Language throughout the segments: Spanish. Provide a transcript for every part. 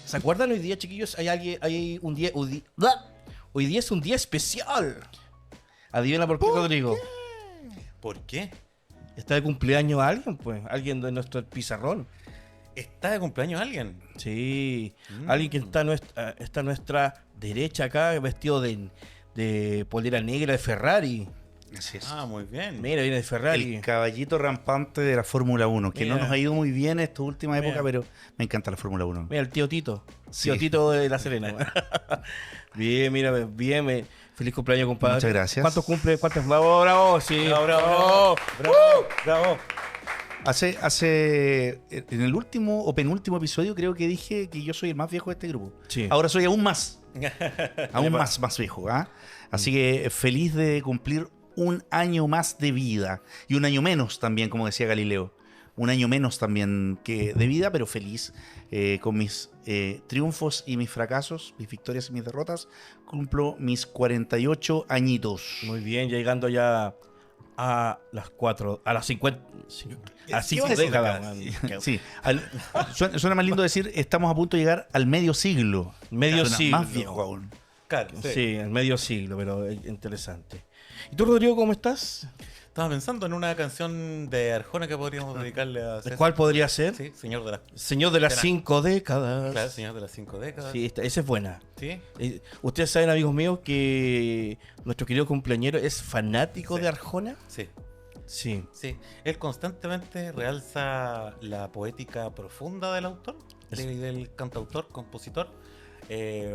¿Se acuerdan hoy día, chiquillos? Hay un día... ¡Blah! Hoy día es un día especial. Adivina por qué, Rodrigo. ¿Por qué? Está de cumpleaños alguien, pues. Alguien de nuestro pizarrón. ¿Está de cumpleaños alguien? Sí. Alguien que está a nuestra derecha acá, vestido de polera negra de Ferrari. Así es. Ah, muy bien. Mira, viene de Ferrari. El caballito rampante de la Fórmula 1, que Mira. no nos ha ido muy bien en esta última Mira. época, pero me encanta la Fórmula 1. Mira, el tío Tito. Sí. Tío Tito de La Serena. Bien, mira, bien. Feliz cumpleaños, compadre. Muchas gracias. ¿Cuántos cumple? ¿Cuántos? Bravo, bravo, sí. Bravo. Bravo. En el último o penúltimo episodio creo que dije que yo soy el más viejo de este grupo. Sí. Ahora soy aún más. Aún más viejo. ¿Ah? Así que feliz de cumplir un año más de vida. Y un año menos también, como decía Galileo. Un año menos también que de vida, pero feliz con mis triunfos y mis fracasos, mis victorias y mis derrotas. Cumplo mis 48 añitos. Muy bien, llegando ya a las 4, a las 50, a las 5 ¿Qué vas a décadas. decir? Man. Sí, suena más lindo decir estamos a punto de llegar al medio siglo. Medio Suena siglo. Más viejo aún. Claro, Sí, el medio siglo, pero es interesante. ¿Y tú, Rodrigo, cómo estás? Estaba pensando en una canción de Arjona que podríamos dedicarle a César. ¿Cuál podría ser? Sí, señor de las... Señor de las Espera. 5 décadas. Claro, señor de las 5 décadas. Sí, esa es buena. ¿Sí? Ustedes saben, amigos míos, que nuestro querido cumpleañero es fanático Sí. de Arjona. Sí. Sí. Sí, él constantemente realza la poética profunda del autor, del cantautor, compositor.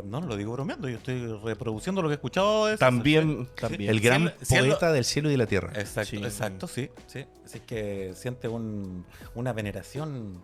No lo digo bromeando, yo estoy reproduciendo lo que he escuchado. De También. El gran Cielo- poeta del cielo y de la tierra. Exacto, Sí. exacto, sí. Así que siente una veneración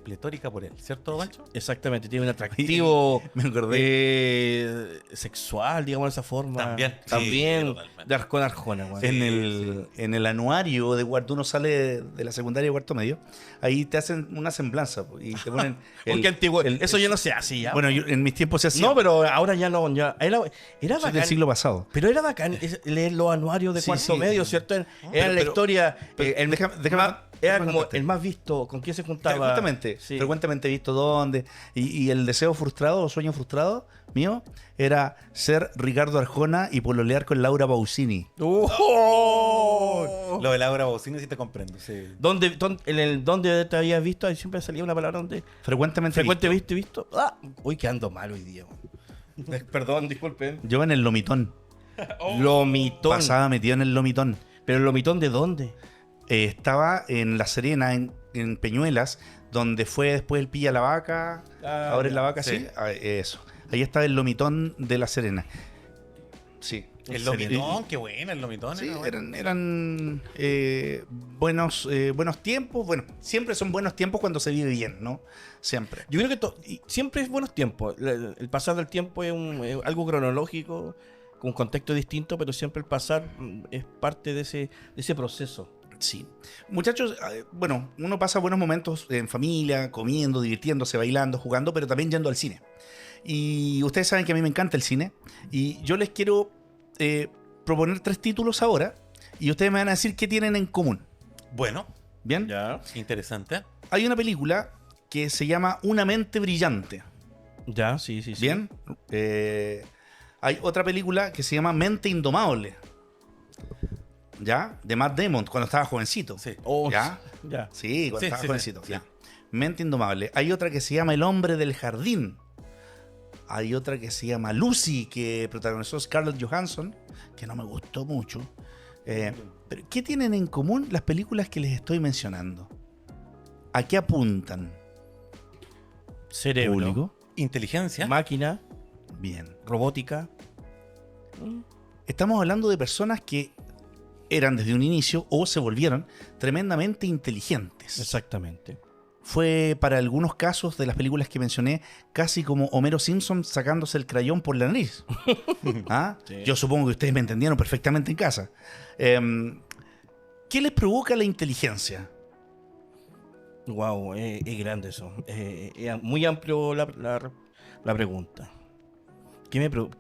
pletórica por él, ¿cierto, Pancho? Exactamente, tiene un atractivo Me acordé. sexual, digamos de esa forma. También, sí, También totalmente. con Arjona. Bueno. En el anuario de cuarto, uno sale de la secundaria de cuarto medio, ahí te hacen una semblanza po, y te ponen. Porque antiguo, eso ya no se hace ya. Bueno, en mis tiempos se hacía. no, pero ahora ya no. Era Soy bacán. del siglo pasado. Pero era bacán leer los anuarios de Sí, cuarto sí. medio, ¿cierto? Era Pero- la historia. déjame- Era déjame como contarte. el más visto, con quién se juntaba. Frecuentemente he visto dónde. Y el deseo frustrado o sueño frustrado mío era ser Ricardo Arjona y pololear con Laura Pausini. ¡Oh! Lo de Laura Bocini sí te comprendo, sí. ¿Dónde te habías visto? Ahí siempre salía una palabra donde. Frecuentemente Visto. Ah, uy, que ando mal hoy día. Perdón, disculpen. Yo en el Lomitón. Lomitón. Pasaba metido en el Lomitón. ¿Pero el Lomitón de dónde? Estaba en La Serena, en Peñuelas, donde fue después el Pilla la Vaca. Ahora es la Vaca, sí. sí. Eso. Ahí estaba el Lomitón de La Serena. Sí. El Lomitón, qué bueno, el Lomitón. Sí, era bueno. eran buenos tiempos. Bueno, siempre son buenos tiempos cuando se vive bien, ¿no? Siempre. Yo creo que siempre es buenos tiempos. El pasar del tiempo es algo cronológico, con un contexto distinto, pero siempre el pasar es parte de ese proceso. Sí. Muchachos, bueno, uno pasa buenos momentos en familia, comiendo, divirtiéndose, bailando, jugando, pero también yendo al cine. Y ustedes saben que a mí me encanta el cine. Y yo les quiero proponer 3 títulos ahora. Y ustedes me van a decir qué tienen en común. Bueno, ¿Bien? Ya. interesante. Hay una película que se llama Una mente brillante. Ya, sí. ¿Bien? Hay otra película que se llama Mente indomable. ¿Ya? De Matt Damon, cuando estaba jovencito. Sí. Oh, ¿Ya? Ya. Sí, cuando Sí, estaba sí, jovencito. sí. Ya. Mente indomable. Hay otra que se llama El hombre del jardín. Hay otra que se llama Lucy, que protagonizó Scarlett Johansson, que no me gustó mucho. Pero ¿qué tienen en común las películas que les estoy mencionando? ¿A qué apuntan? Cerebro. ¿Público? Inteligencia. Máquina. Bien. Robótica. Estamos hablando de personas que eran desde un inicio o se volvieron tremendamente inteligentes. Exactamente. Fue para algunos casos de las películas que mencioné casi como Homero Simpson sacándose el crayón por la nariz. ¿Ah? Sí. Yo supongo que ustedes me entendieron perfectamente en casa. ¿Qué les provoca la inteligencia? Wow, es grande eso. Es muy amplio la pregunta. ¿Qué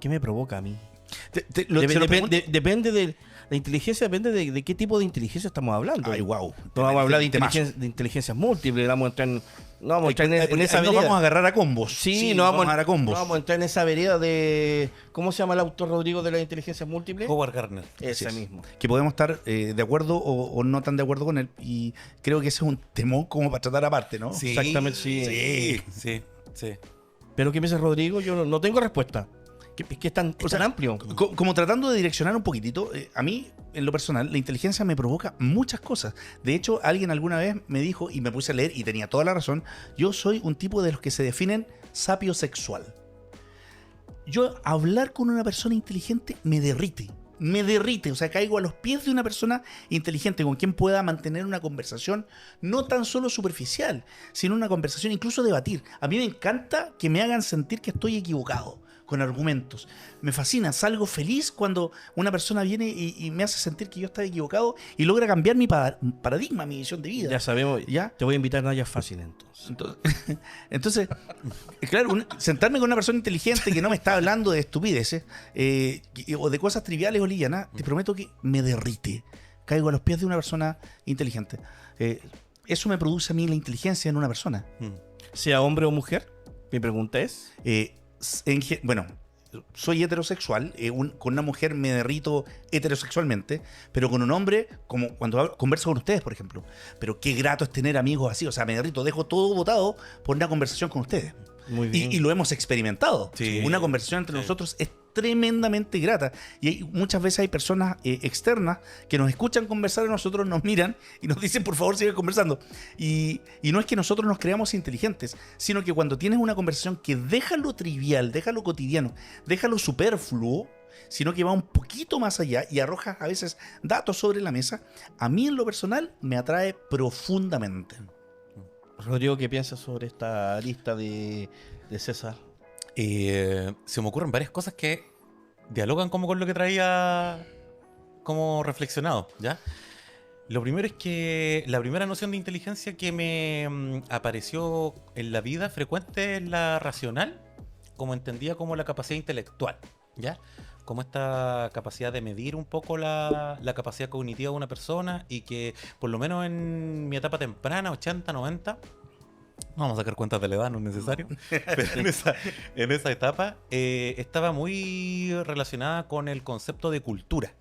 me provoca a mí? Depende de la inteligencia, depende de qué tipo de inteligencia estamos hablando. Ay, wow. No vamos a hablar de inteligencias múltiples, vamos a entrar en, no vamos a entrar en esa vereda. Nos vamos a agarrar a combos. Sí, no vamos a agarrar a combos. No vamos a entrar en esa vereda de... ¿Cómo se llama el autor, Rodrigo, de las inteligencias múltiples? Howard Gardner. Ese mismo. Que podemos estar de acuerdo o no tan de acuerdo con él. Y creo que ese es un temón como para tratar aparte, ¿no? Sí, exactamente, sí. Pero ¿qué me dice Rodrigo? Yo no tengo respuesta. Que es tan amplio. Como tratando de direccionar un poquitito, a mí, en lo personal, la inteligencia me provoca muchas cosas. De hecho, alguien alguna vez me dijo, y me puse a leer, y tenía toda la razón, yo soy un tipo de los que se definen sapiosexual. Yo hablar con una persona inteligente me derrite, o sea, caigo a los pies de una persona inteligente con quien pueda mantener una conversación no tan solo superficial, sino una conversación, incluso debatir. A mí me encanta que me hagan sentir que estoy equivocado, con argumentos. Me fascina, salgo feliz cuando una persona viene y me hace sentir que yo estaba equivocado y logra cambiar mi paradigma, mi visión de vida. Ya sabemos, ¿ya? Te voy a invitar a Naya Fácil entonces, claro, sentarme con una persona inteligente que no me está hablando de estupideces o de cosas triviales o livianas, te prometo que me derrite. Caigo a los pies de una persona inteligente. Eso me produce a mí la inteligencia en una persona. Sea hombre o mujer, mi pregunta es... bueno, soy heterosexual, con una mujer me derrito heterosexualmente, pero con un hombre, como cuando converso con ustedes, por ejemplo. Pero qué grato es tener amigos así, o sea, me derrito, dejo todo botado por una conversación con ustedes. Muy bien. Y lo hemos experimentado. Sí. Una conversación entre nosotros es tremendamente grata. Y muchas veces hay personas externas que nos escuchan conversar y nosotros nos miran y nos dicen, por favor, sigue conversando. Y no es que nosotros nos creamos inteligentes, sino que cuando tienes una conversación que deja lo trivial, deja lo cotidiano, deja lo superfluo, sino que va un poquito más allá y arroja a veces datos sobre la mesa, a mí en lo personal me atrae profundamente. Rodrigo, ¿qué piensas sobre esta lista de César? Se me ocurren varias cosas que dialogan como con lo que traía como reflexionado, ¿ya? Lo primero es que la primera noción de inteligencia que me apareció en la vida frecuente es la racional, como entendía como la capacidad intelectual, ¿ya? Como esta capacidad de medir un poco la capacidad cognitiva de una persona y que por lo menos en mi etapa temprana, 80, 90, no vamos a sacar cuentas de la edad, no es necesario, pero en esa etapa estaba muy relacionada con el concepto de cultura,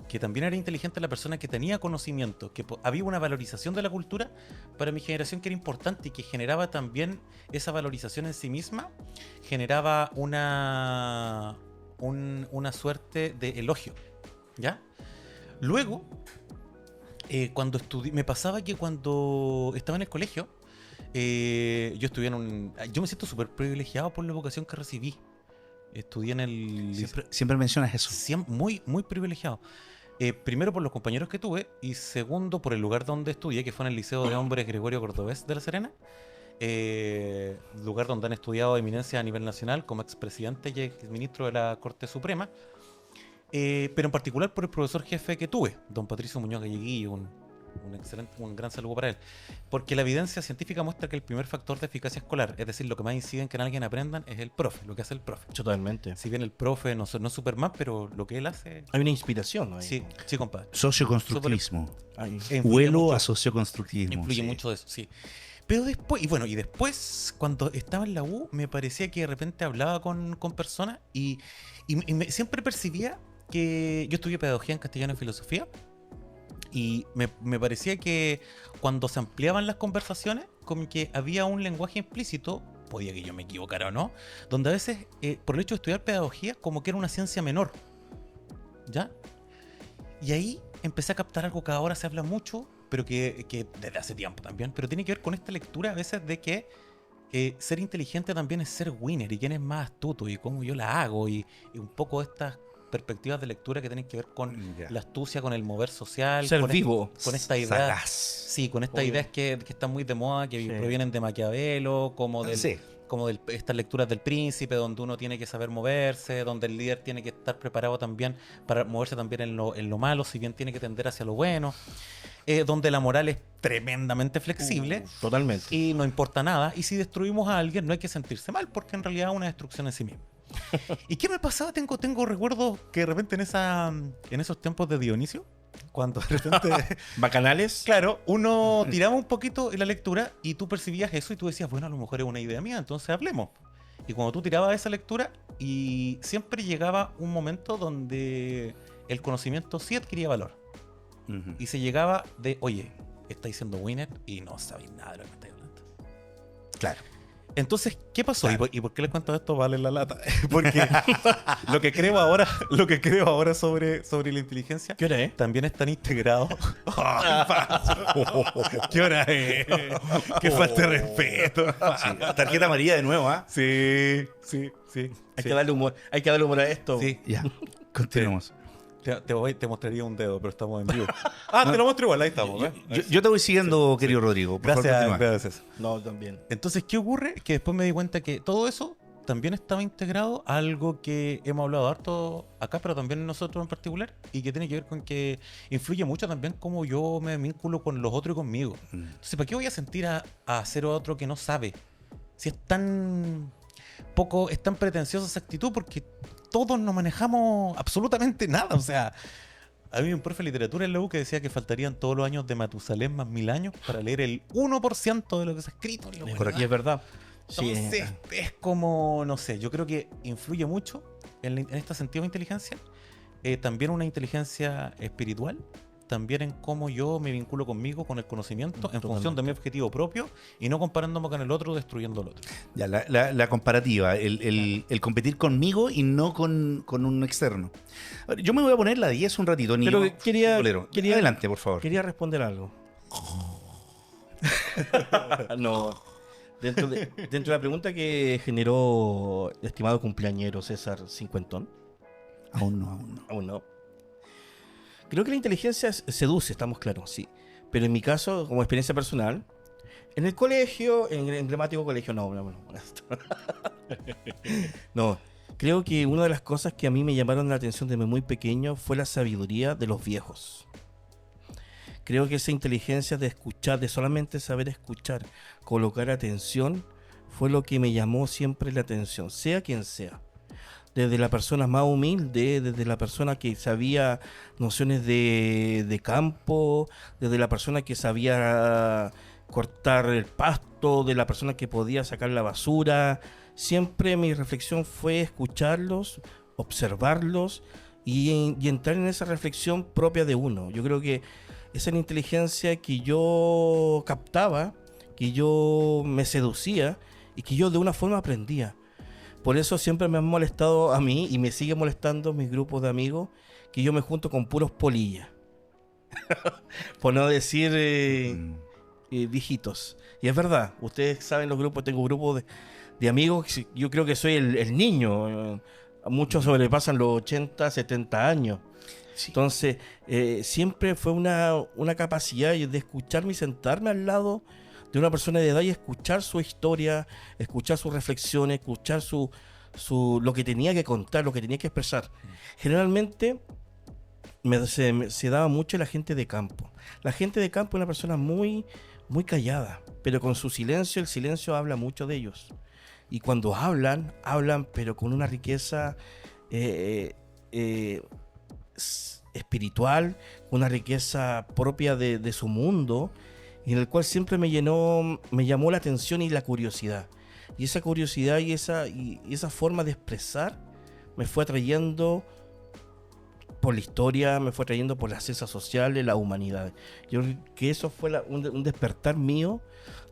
que también era inteligente la persona que tenía conocimiento, que había una valorización de la cultura para mi generación que era importante y que generaba también esa valorización en sí misma, generaba una suerte de elogio, ¿ya? Luego, cuando me pasaba que cuando estaba en el colegio, yo estudié yo me siento súper privilegiado por la vocación que recibí. Estudié en el... Siempre mencionas eso. Muy, muy privilegiado. Primero por los compañeros que tuve y segundo por el lugar donde estudié, que fue en el Liceo de Hombres Gregorio Cordobés de La Serena. Lugar donde han estudiado eminencias a nivel nacional como expresidente y exministro de la Corte Suprema, pero en particular por el profesor jefe que tuve, don Patricio Muñoz Galleguillo, un gran saludo para él, porque la evidencia científica muestra que el primer factor de eficacia escolar, es decir, lo que más incide en que alguien aprendan, es el profe, lo que hace el profe. Totalmente. Si bien el profe no es Superman, pero lo que él hace... Hay una inspiración, ¿no? Sí, compadre. Socioconstructivismo. Huelo a socioconstructivismo. Influye mucho de eso, sí. Pero después, cuando estaba en la U, me parecía que de repente hablaba con personas y siempre percibía que yo estudié pedagogía en castellano y filosofía y me parecía que cuando se ampliaban las conversaciones, como que había un lenguaje implícito, podía que yo me equivocara o no, donde a veces, por el hecho de estudiar pedagogía, como que era una ciencia menor, ¿ya? Y ahí empecé a captar algo que ahora se habla mucho, pero que desde hace tiempo también, pero tiene que ver con esta lectura a veces de que ser inteligente también es ser winner y quién es más astuto y cómo yo la hago y un poco estas perspectivas de lectura que tienen que ver con la astucia, con el mover social, ser con vivo, con esta idea, sagaz. Sí, con estas ideas que están muy de moda, que provienen de Maquiavelo, como de estas lecturas del Príncipe, donde uno tiene que saber moverse, donde el líder tiene que estar preparado también para moverse también en lo malo, si bien tiene que tender hacia lo bueno, donde la moral es tremendamente flexible, totalmente, y no importa nada, y si destruimos a alguien no hay que sentirse mal, porque en realidad es una destrucción en sí misma. ¿Y qué me pasaba? Tengo recuerdos que de repente en esos tiempos de Dionisio, cuando de repente, Bacanales. claro, uno tiraba un poquito en la lectura y tú percibías eso y tú decías, bueno, a lo mejor es una idea mía, entonces hablemos. Y cuando tú tirabas esa lectura, y siempre llegaba un momento donde el conocimiento sí adquiría valor. Ujú. Y se llegaba de, oye, estáis siendo winner y no sabéis nada de lo que estáis hablando. Claro. Entonces, ¿qué pasó? Claro. ¿Y por qué les cuento esto? Vale la lata. Porque lo que creo ahora sobre la inteligencia ¿Qué hora es? también están integrados. ¿Qué hora es? Qué falta de respeto. Sí, tarjeta amarilla de nuevo, ¿ah? Sí. Hay que darle humor. Hay que darle humor a esto. Sí. Ya, continuemos. Te mostraría un dedo, pero estamos en vivo. Te lo muestro igual, ahí estamos. ¿eh? Yo te voy siguiendo, querido Rodrigo. Por favor, continúa. Gracias. No, también. Entonces, ¿qué ocurre? Que después me di cuenta que todo eso también estaba integrado a algo que hemos hablado harto acá, pero también nosotros en particular, y que tiene que ver con que influye mucho también cómo yo me vinculo con los otros y conmigo. Entonces, ¿para qué voy a sentir a hacer otro que no sabe? Si es tan pretenciosa esa actitud, porque todos no manejamos absolutamente nada. O sea, había un profe de literatura en la U que decía que faltarían todos los años de Matusalén más 1000 años para leer el 1% de lo que se ha escrito. Y Y es verdad. Sí. entonces, es como, no sé, yo creo que influye mucho en este sentido de inteligencia. También una inteligencia espiritual, también en cómo yo me vinculo conmigo, con el conocimiento, en función de mi objetivo propio y no comparándome con el otro, destruyendo al otro. Ya, la comparativa, el competir conmigo y no con un externo. A ver, yo me voy a poner la 10 un ratito, niño. Pero quería- Adelante, por favor. Quería responder algo. No. Dentro de la pregunta que generó el estimado cumpleañero César Cincuentón, Aún no. aún no. Creo que la inteligencia seduce, estamos claros, sí. Pero en mi caso, como experiencia personal, en el colegio, en el emblemático colegio, no. No, creo que una de las cosas que a mí me llamaron la atención desde muy pequeño fue la sabiduría de los viejos. Creo que esa inteligencia de escuchar, de solamente saber escuchar, colocar atención, fue lo que me llamó siempre la atención, sea quien sea. Desde la persona más humilde, desde la persona que sabía nociones de campo, desde la persona que sabía cortar el pasto, de la persona que podía sacar la basura. Siempre mi reflexión fue escucharlos, observarlos y entrar en esa reflexión propia de uno. Yo creo que esa es la inteligencia que yo captaba, que yo me seducía y que yo de una forma aprendía. Por eso siempre me han molestado a mí y me sigue molestando mis grupos de amigos que yo me junto con puros polillas. Por no decir viejitos. Y es verdad, ustedes saben los grupos, tengo grupos de amigos, que yo creo que soy el niño. Muchos sobrepasan los 80, 70 años. Sí. Entonces, siempre fue una capacidad de escucharme y sentarme al lado de una persona de edad y escuchar su historia, escuchar sus reflexiones, escuchar lo que tenía que contar, lo que tenía que expresar. Generalmente se daba mucho la gente de campo. La gente de campo es una persona muy, muy callada, pero con su silencio, el silencio habla mucho de ellos. Y cuando hablan pero con una riqueza espiritual, una riqueza propia de su mundo, y en el cual siempre me llamó la atención y la curiosidad. Y esa curiosidad y esa forma de expresar me fue atrayendo por la historia, me fue atrayendo por las ciencias sociales, la humanidad. Yo creo que eso fue un despertar mío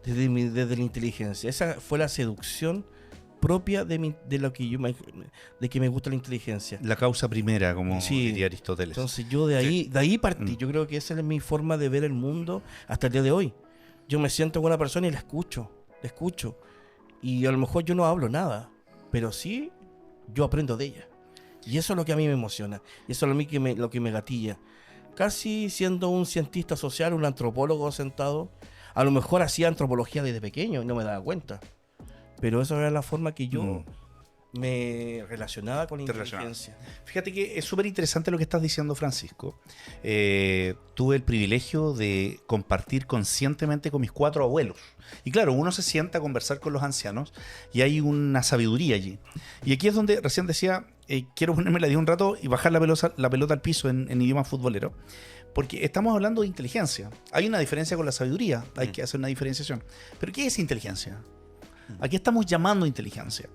desde la inteligencia. Esa fue la seducción propia de que me gusta la inteligencia. La causa primera, como Sí. diría Aristóteles. Entonces yo de ahí partí. Yo creo que esa es mi forma de ver el mundo hasta el día de hoy. Yo me siento con una persona y la escucho. Y a lo mejor yo no hablo nada, pero sí yo aprendo de ella. Y eso es lo que a mí me emociona. Y eso es lo que me gatilla. Casi siendo un cientista social, un antropólogo sentado, a lo mejor hacía antropología desde pequeño y no me daba cuenta. Pero esa era la forma que yo me relacionaba con la Te relacionaba. inteligencia. Fíjate que es súper interesante lo que estás diciendo, Francisco. Tuve el privilegio de compartir conscientemente con mis 4 abuelos. Y claro, uno se sienta a conversar con los ancianos y hay una sabiduría allí. Y aquí es donde recién decía, quiero ponerme la de un rato y bajar la pelota al piso en idioma futbolero. Porque estamos hablando de inteligencia. Hay una diferencia con la sabiduría, hay que hacer una diferenciación. Pero ¿qué es inteligencia? ¿A qué estamos llamando inteligencia?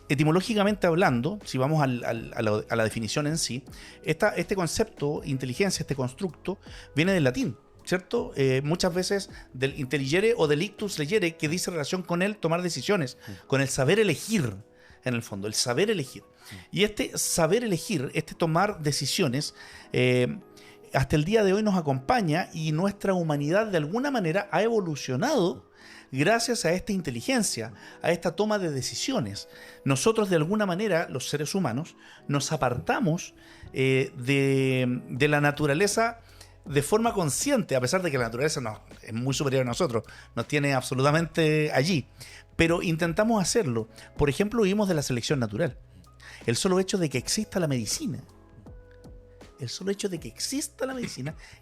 Etimológicamente hablando, si vamos a la definición en sí, este concepto, inteligencia, este constructo, viene del latín, ¿cierto? Muchas veces del intelligere o del ictus legere, que dice relación con el tomar decisiones, con el saber elegir, en el fondo, el saber elegir. Y este saber elegir, este tomar decisiones, hasta el día de hoy nos acompaña y nuestra humanidad de alguna manera ha evolucionado gracias a esta inteligencia, a esta toma de decisiones. Nosotros de alguna manera, los seres humanos, nos apartamos de la naturaleza de forma consciente, a pesar de que la naturaleza es muy superior a nosotros, nos tiene absolutamente allí. Pero intentamos hacerlo. Por ejemplo, huimos de la selección natural. El solo hecho de que exista la medicina,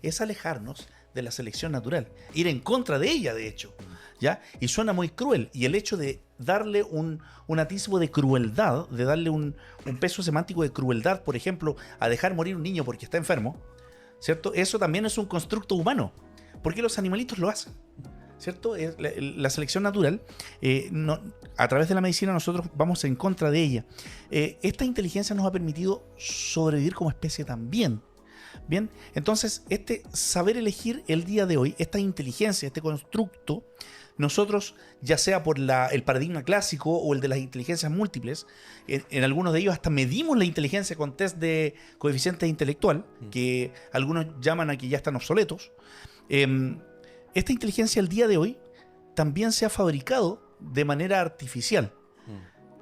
es alejarnos de la selección natural, ir en contra de ella, de hecho, ¿ya? Y suena muy cruel, y el hecho de darle un atisbo de crueldad, de darle un peso semántico de crueldad, por ejemplo, a dejar morir un niño porque está enfermo, ¿cierto? Eso también es un constructo humano, porque los animalitos lo hacen, ¿cierto? La selección natural, a través de la medicina nosotros vamos en contra de ella. Esta inteligencia nos ha permitido sobrevivir como especie también. Bien, entonces este saber elegir el día de hoy, esta inteligencia, este constructo, nosotros, ya sea por el paradigma clásico o el de las inteligencias múltiples, en algunos de ellos hasta medimos la inteligencia con test de coeficiente intelectual, que algunos llaman a que ya están obsoletos. Esta inteligencia el día de hoy también se ha fabricado de manera artificial.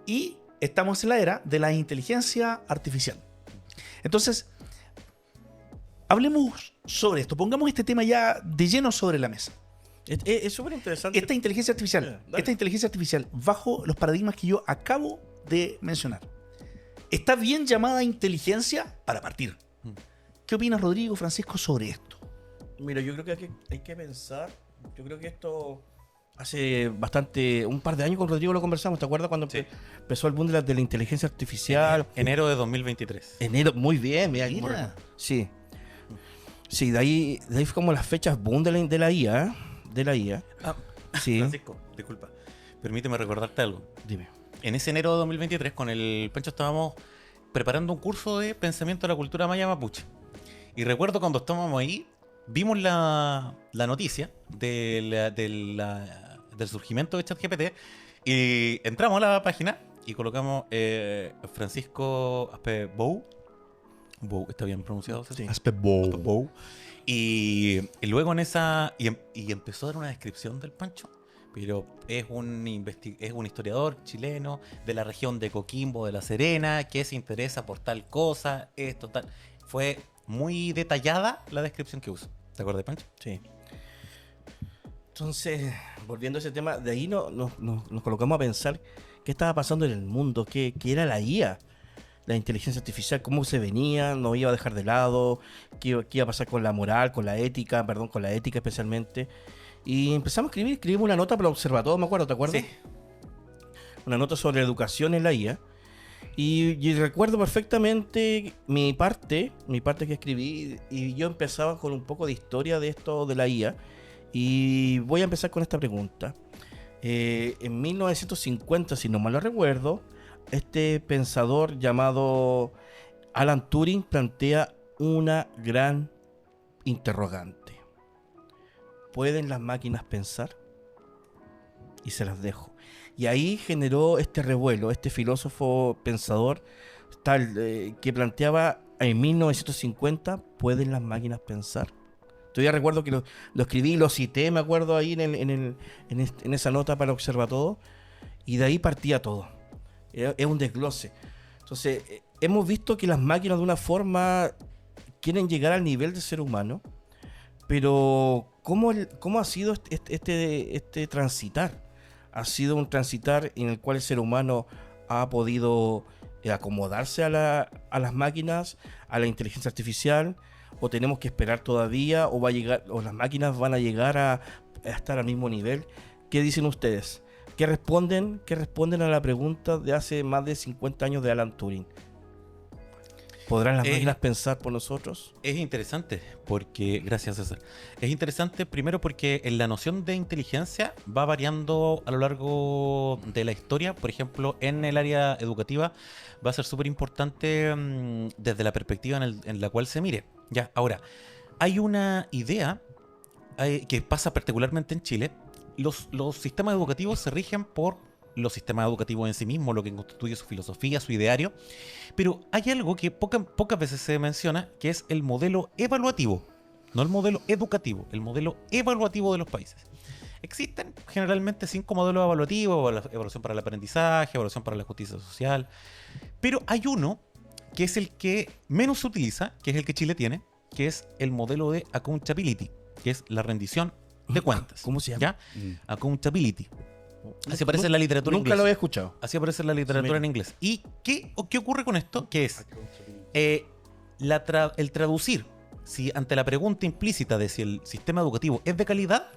Y estamos en la era de la inteligencia artificial. Entonces, hablemos sobre esto, pongamos este tema ya de lleno sobre la mesa. Es súper interesante. Esta inteligencia artificial, bajo los paradigmas que yo acabo de mencionar, ¿está bien llamada inteligencia? Para partir, ¿qué opinas, Rodrigo, Francisco, sobre esto? Mira, yo creo que hay que pensar. Yo creo que esto hace un par de años con Rodrigo lo conversamos. ¿Te acuerdas cuando empezó el boom de la inteligencia artificial? Enero de 2023. Enero, muy bien. Mira. Sí. Sí, de ahí fue como las fechas boom de la IA. Sí. Francisco, disculpa. Permíteme recordarte algo. Dime. En ese enero de 2023, con el Pencho estábamos preparando un curso de pensamiento de la cultura maya mapuche. Y recuerdo cuando estábamos ahí, vimos la noticia del surgimiento de ChatGPT y entramos a la página y colocamos Francisco Aspebou. Bou, ¿está bien pronunciado? Sí. Aspebou. Y luego en esa... Y empezó a dar una descripción del Pancho. Pero es un historiador chileno de la región de Coquimbo, de La Serena, que se interesa por tal cosa, esto, tal. Fue muy detallada la descripción que uso. ¿Te acuerdas, Pancho? Sí. Entonces, volviendo a ese tema, de ahí nos colocamos a pensar qué estaba pasando en el mundo, qué era la IA, la inteligencia artificial, cómo se venía, nos iba a dejar de lado, qué iba a pasar con la moral, con la ética especialmente. Y empezamos a escribimos una nota para el Observatorio, me acuerdo, ¿te acuerdas? Sí. Una nota sobre educación en la IA. Y recuerdo perfectamente mi parte que escribí, y yo empezaba con un poco de historia de esto de la IA. Y voy a empezar con esta pregunta. En 1950, si no mal lo recuerdo, este pensador llamado Alan Turing plantea una gran interrogante. ¿Pueden las máquinas pensar? Y se las dejo. Y ahí generó este revuelo, este filósofo pensador que planteaba en 1950, ¿pueden las máquinas pensar? Todavía recuerdo que lo escribí, lo cité, me acuerdo ahí en esa nota para Observa Todo, y de ahí partía todo. Es un desglose. Entonces, hemos visto que las máquinas de una forma quieren llegar al nivel del ser humano, pero ¿cómo ha sido este transitar? Ha sido un transitar en el cual el ser humano ha podido acomodarse a las máquinas, a la inteligencia artificial, o tenemos que esperar todavía, o va a llegar, o las máquinas van a llegar a estar al mismo nivel? ¿Qué dicen ustedes? ¿Qué responden a la pregunta de hace más de 50 años de Alan Turing? ¿Podrán las máquinas pensar por nosotros? Es interesante porque, gracias César, es interesante primero porque en la noción de inteligencia va variando a lo largo de la historia. Por ejemplo, en el área educativa va a ser súper importante desde la perspectiva en la cual se mire. Ya, ahora, hay una idea que pasa particularmente en Chile. Los sistemas educativos se rigen por los sistemas educativos en sí mismos, lo que constituye su filosofía, su ideario, pero hay algo que pocas veces se menciona, que es el modelo evaluativo, no el modelo educativo, el modelo evaluativo de los países. Existen generalmente 5 modelos evaluativos: evaluación para el aprendizaje, evaluación para la justicia social, pero hay uno que es el que menos se utiliza, que es el que Chile tiene, que es el modelo de accountability, que es la rendición de cuentas. ¿Cómo se llama? ¿Ya? Accountability. Así aparece en la literatura Nunca inglesa. lo había escuchado. Así aparece en la literatura en inglés. ¿Y qué ocurre con esto? Que es el traducir, si ante la pregunta implícita de si el sistema educativo es de calidad,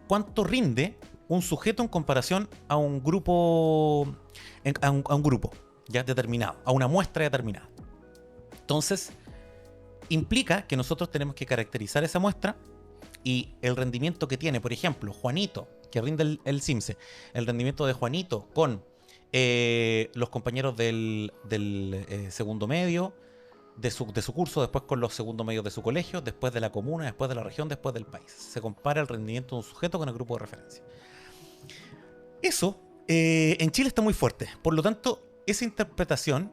¿cuánto rinde un sujeto en comparación a un grupo, a un grupo ya determinado, a una muestra determinada? Entonces, implica que nosotros tenemos que caracterizar esa muestra. Y el rendimiento que tiene, por ejemplo, Juanito, que rinde el CIMSE, el rendimiento de Juanito con los compañeros del segundo medio, de su curso, después con los segundos medios de su colegio, después de la comuna, después de la región, después del país. Se compara el rendimiento de un sujeto con el grupo de referencia. Eso en Chile está muy fuerte. Por lo tanto, esa interpretación,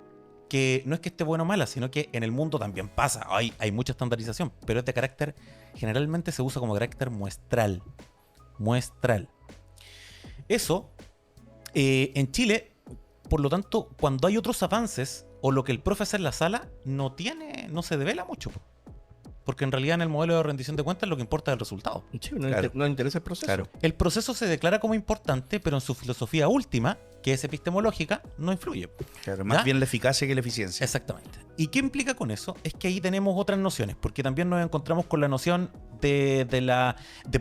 que no es que esté buena o mala, sino que en el mundo también pasa. Hay mucha estandarización, pero es de carácter, generalmente se usa como carácter muestral. Muestral. Eso, en Chile, por lo tanto, cuando hay otros avances, o lo que el profe hace en la sala, no se devela mucho. Porque en realidad en el modelo de rendición de cuentas lo que importa es el resultado. Sí, no interesa el proceso. Claro. El proceso se declara como importante, pero en su filosofía última, que es epistemológica, no influye. Claro, más bien la eficacia que la eficiencia. Exactamente. ¿Y qué implica con eso? Es que ahí tenemos otras nociones, porque también nos encontramos con la noción de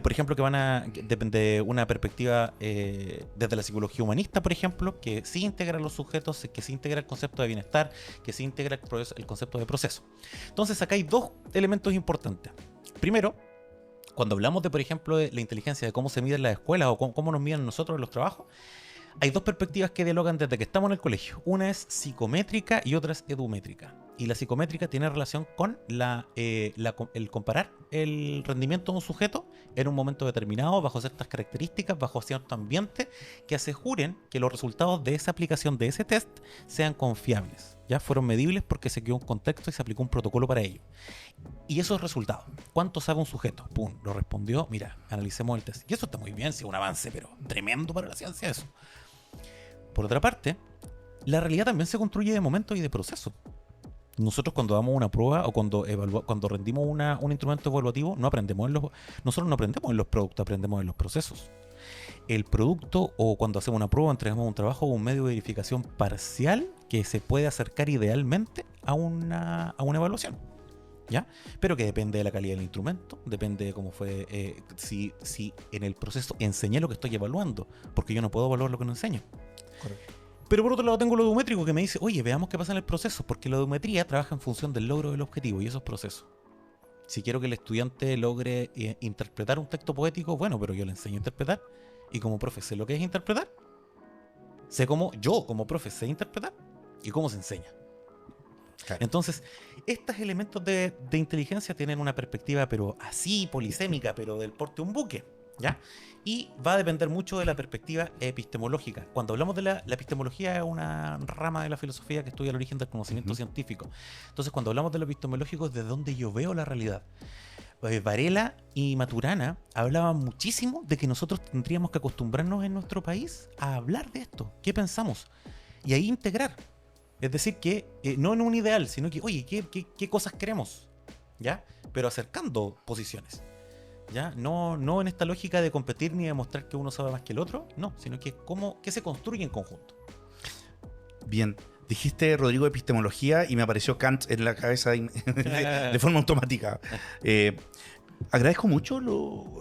por ejemplo, que van de una perspectiva desde la psicología humanista, por ejemplo, que sí integra a los sujetos, que sí integra el concepto de bienestar, que sí integra el concepto de proceso. Entonces acá hay 2 elementos importantes. Primero, cuando hablamos de, por ejemplo, de la inteligencia, de cómo se mide en las escuelas o cómo nos miden nosotros en los trabajos, hay 2 perspectivas que dialogan desde que estamos en el colegio. Una es psicométrica y otra es edumétrica. Y la psicométrica tiene relación con el comparar el rendimiento de un sujeto en un momento determinado, bajo ciertas características, bajo cierto ambiente, que aseguren que los resultados de esa aplicación, de ese test, sean confiables. Ya fueron medibles porque se creó un contexto y se aplicó un protocolo para ello. Y esos resultados, ¿cuánto sabe un sujeto? Pum, lo respondió, mira, analicemos el test. Y eso está muy bien, sí, un avance, pero tremendo para la ciencia eso. Por otra parte, la realidad también se construye de momentos y de procesos. Nosotros cuando damos una prueba o cuando rendimos un instrumento evaluativo, nosotros no aprendemos en los productos, aprendemos en los procesos. El producto, o cuando hacemos una prueba, entregamos un trabajo o un medio de verificación parcial que se puede acercar idealmente a una evaluación, ¿ya? Pero que depende de la calidad del instrumento, depende de cómo fue, si en el proceso enseñé lo que estoy evaluando, porque yo no puedo evaluar lo que no enseño. Correcto. Pero por otro lado tengo lo edumétrico, que me dice, oye, veamos qué pasa en el proceso, porque la edumetría trabaja en función del logro del objetivo y esos procesos. Si quiero que el estudiante logre interpretar un texto poético, bueno, pero yo le enseño a interpretar, y como profe sé lo que es interpretar, sé cómo yo como profe sé interpretar y cómo se enseña. Claro. Entonces, estos elementos de inteligencia tienen una perspectiva, pero así, polisémica, pero del porte de un buque, ¿ya? Y va a depender mucho de la perspectiva epistemológica. Cuando hablamos de la epistemología, es una rama de la filosofía que estudia el origen del conocimiento científico. Entonces, cuando hablamos de lo epistemológico, es de donde yo veo la realidad. Varela y Maturana hablaban muchísimo de que nosotros tendríamos que acostumbrarnos en nuestro país a hablar de esto. ¿Qué pensamos? Y ahí integrar. Es decir, que no en un ideal, sino que, oye, ¿qué cosas queremos? ¿Ya? Pero acercando posiciones. ¿ya? No en esta lógica de competir ni de mostrar que uno sabe más que el otro, no, sino que qué se construye en conjunto. Bien. Dijiste, Rodrigo, epistemología y me apareció Kant en la cabeza de forma automática. Agradezco mucho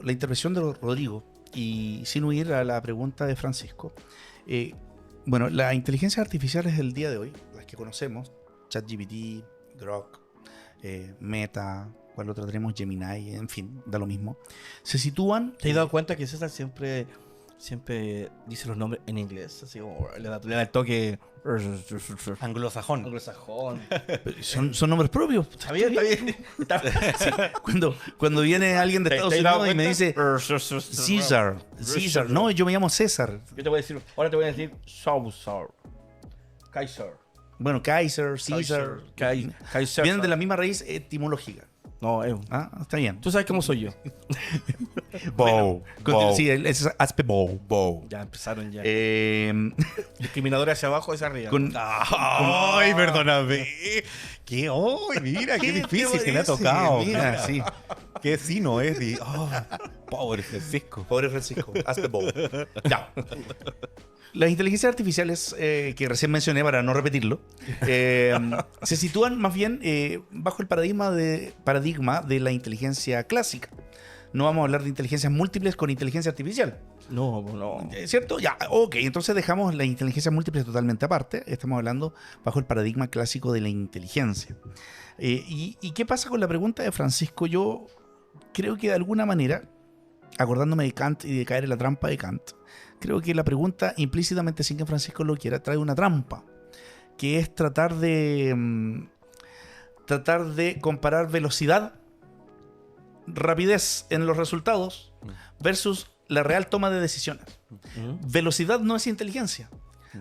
la intervención de Rodrigo y sin huir a la pregunta de Francisco. Bueno, las inteligencias artificiales del día de hoy, las que conocemos, ChatGPT, Grok, Meta, ¿cuál otra tenemos? Gemini, en fin, da lo mismo. Se sitúan... ¿Te has dado cuenta que César siempre dice los nombres en inglés? Así como le da el toque Anglosajón. anglosajón. Son nombres propios. Está bien. Cuando viene alguien de Estados ¿Te has dado Unidos y me cuenta? dice César. No, yo me llamo César. Yo te voy a decir, ahora te voy a decir Sausar. Kaiser. Bueno, Kaiser, César. Kaiser. Vienen de la misma raíz etimológica. No, Ah, está bien. tú sabes cómo soy yo. Bow. Sí, es Aspe Bow. Ya empezaron ya. Discriminador Discriminador hacia abajo, hacia arriba. ¡Ay, perdóname! ¡Qué hoy! Mira, qué difícil que le ha tocado. Mira, sí. ¡Qué sino es! Pobre Francisco. Pobre Francisco. Aspe Bow. Ya. Las inteligencias artificiales que recién mencioné, para no repetirlo, se sitúan más bien bajo el paradigma de la inteligencia clásica. No vamos a hablar de inteligencias múltiples con inteligencia artificial. No. ¿Cierto? Ya, ok. Entonces dejamos la inteligencia múltiple totalmente aparte. Estamos hablando bajo el paradigma clásico de la inteligencia. ¿Y qué pasa con la pregunta de Francisco? Yo creo que de alguna manera, acordándome de Kant y de caer en la trampa de Kant, creo que la pregunta implícitamente, sin que Francisco lo quiera, trae una trampa, que es tratar de comparar velocidad, rapidez en los resultados versus la real toma de decisiones. Velocidad no es inteligencia.